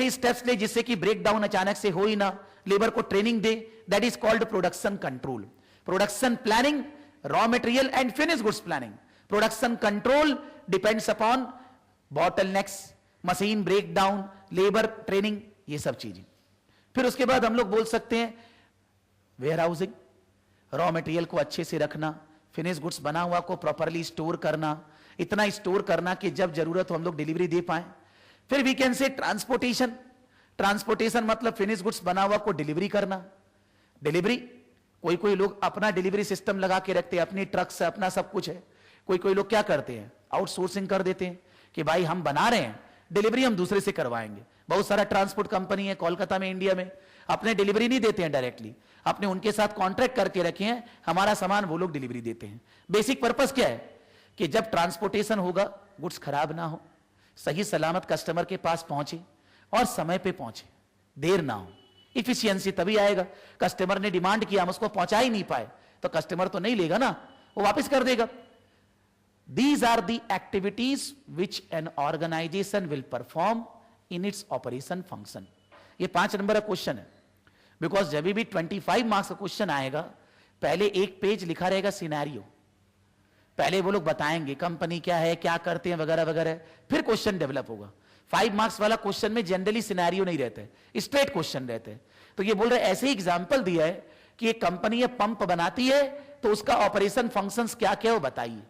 ही स्टेप्स ले जिससे कि ब्रेक डाउन अचानक से हो ही ना, लेबर को ट्रेनिंग दे, that is called production control. Production planning, raw material and finish goods planning. Production control depends upon bottlenecks, machine break down, labour training, ये सब चीजें। फिर उसके बाद हम लोग बोल सकते हैं वेयरहाउसिंग, रॉ मटेरियल को अच्छे से रखना, फिनिश गुड्स बना हुआ को प्रॉपरली स्टोर करना, इतना स्टोर करना कि जब जरूरत हो हम लोग डिलीवरी दे पाए। फिर we can say transportation, transportation मतलब फिनिश गुड्स बना हुआ को डिलीवरी करना। डिलीवरी, कोई कोई लोग अपना डिलीवरी सिस्टम लगा के रखते हैं, अपनी ट्रक से अपना सब कुछ है। कोई कोई लोग क्या करते हैं, आउटसोर्सिंग कर देते हैं कि भाई हम बना रहे हैं, डिलीवरी हम दूसरे से करवाएंगे। बहुत सारा ट्रांसपोर्ट कंपनी है कोलकाता में, इंडिया में, अपने डिलीवरी नहीं देते हैं डायरेक्टली, अपने उनके साथ कॉन्ट्रैक्ट करके रखे हैं, हमारा सामान वो लोग डिलीवरी देते हैं। बेसिक पर्पस क्या है कि जब ट्रांसपोर्टेशन होगा गुड्स खराब ना हो, सही सलामत कस्टमर के पास पहुंचे और समय पे पहुंचे, देर ना हो। इफिशियंसी तभी आएगा, कस्टमर ने डिमांड किया हम उसको पहुंचा ही नहीं पाए तो कस्टमर तो नहीं लेगा ना, वो वापस कर देगा। These are the activities which an organization will perform in its operation function. ये 5 नंबर का क्वेश्चन है, बिकॉज जब भी 25 मार्क्स का क्वेश्चन आएगा पहले एक पेज लिखा रहेगा सिनेरियो, पहले वो लोग बताएंगे कंपनी क्या है, क्या करते हैं वगैरह वगैरह, फिर क्वेश्चन डेवलप होगा। 5 मार्क्स वाला क्वेश्चन में जनरली सिनेरियो नहीं रहते, स्ट्रेट क्वेश्चन रहते हैं। तो ये बोल रहे ऐसे ही एग्जाम्पल दिया है कि एक कंपनी पंप बनाती है तो उसका ऑपरेशन फंक्शंस क्या क्या वो बताइए।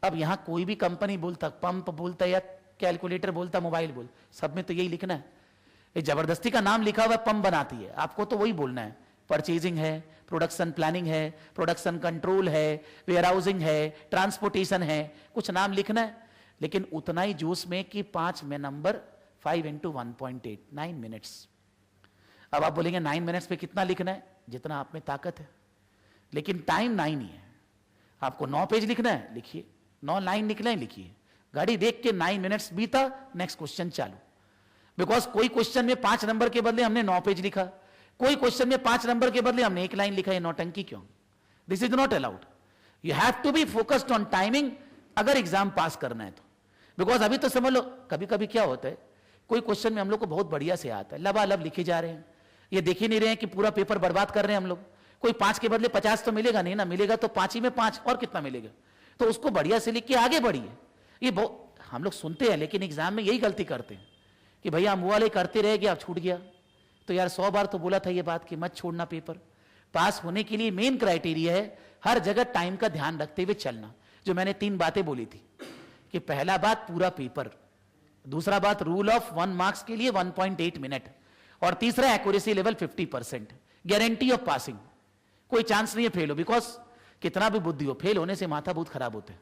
अब यहां कोई भी कंपनी बोलता, पंप बोलता या कैलकुलेटर बोलता, मोबाइल बोल, सब में तो यही लिखना है। ये जबरदस्ती का नाम लिखा हुआ है, पंप बनाती है, आपको तो वही बोलना है। परचेजिंग है, प्रोडक्शन प्लानिंग है, प्रोडक्शन कंट्रोल है, वेयरहाउसिंग है, ट्रांसपोर्टेशन है, कुछ नाम लिखना है, लेकिन उतना ही जोश में कि 5 में नंबर 5 × 1.8 9 मिनट्स। अब आप बोलेंगे 9 मिनट्स पे कितना लिखना है, जितना आप में ताकत है, लेकिन टाइम 9 ही है। आपको 9 पेज लिखना है, लिखिए, 9 लाइन निकले लिखिए, गाड़ी देख के 9 मिनट्स बीता, नेक्स्ट क्वेश्चन चालू। बिकॉज कोई क्वेश्चन में 5 नंबर के बदले हमने 9 पेज लिखा, कोई क्वेश्चन में 5 नंबर के बदले हमने 1 लाइन लिखा, है नौटंकी क्यों? This is not allowed. You have to be focused on timing अगर एग्जाम पास करना है तो। बिकॉज अभी तो समझ लो कभी कभी क्या होता है, कोई क्वेश्चन में हम लोग को बहुत बढ़िया से आता है, लबालब लिखे जा रहे हैं, ये देख ही नहीं रहे हैं कि पूरा पेपर बर्बाद कर रहे हैं हम लोग। कोई 5 के बदले 50 तो मिलेगा नहीं ना, मिलेगा तो 5 ही में 5, और कितना मिलेगा? तो उसको बढ़िया से लिख के आगे बढ़िए। ये बहुत हम लोग सुनते हैं, लेकिन एग्जाम में यही गलती करते हैं कि भैया हम वो वाले करते रह गए, अब छूट गया। तो यार 100 बार तो बोला था ये बात कि मत छोड़ना पेपर। पास होने के लिए मेन क्राइटेरिया है हर जगह टाइम का ध्यान रखते हुए चलना। जो मैंने 3 बातें बोली थी कि पहला बात पूरा पेपर, दूसरा बात रूल ऑफ 1 मार्क्स के लिए 1.8 मिनट, और तीसरा accuracy level 50%, guarantee of passing. कोई चांस नहीं है फेल हो, बिकॉज कितना भी बुद्धि हो, फेल होने से माथा बहुत खराब होते हैं।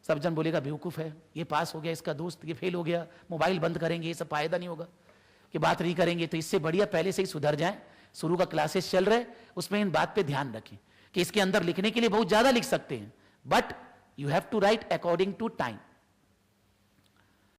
सब जन बोलेगा बेवकूफ है, ये पास हो गया, इसका दोस्त ये फेल हो गया, मोबाइल बंद करेंगे, ये सब फायदा नहीं होगा, कि बात नहीं करेंगे। तो इससे बढ़िया पहले से ही सुधर जाएं। शुरू का क्लासेस चल रहे, उसमें इन बात पे ध्यान रखें कि इसके अंदर लिखने के लिए बहुत ज्यादा लिख सकते हैं, but you have to write according to time.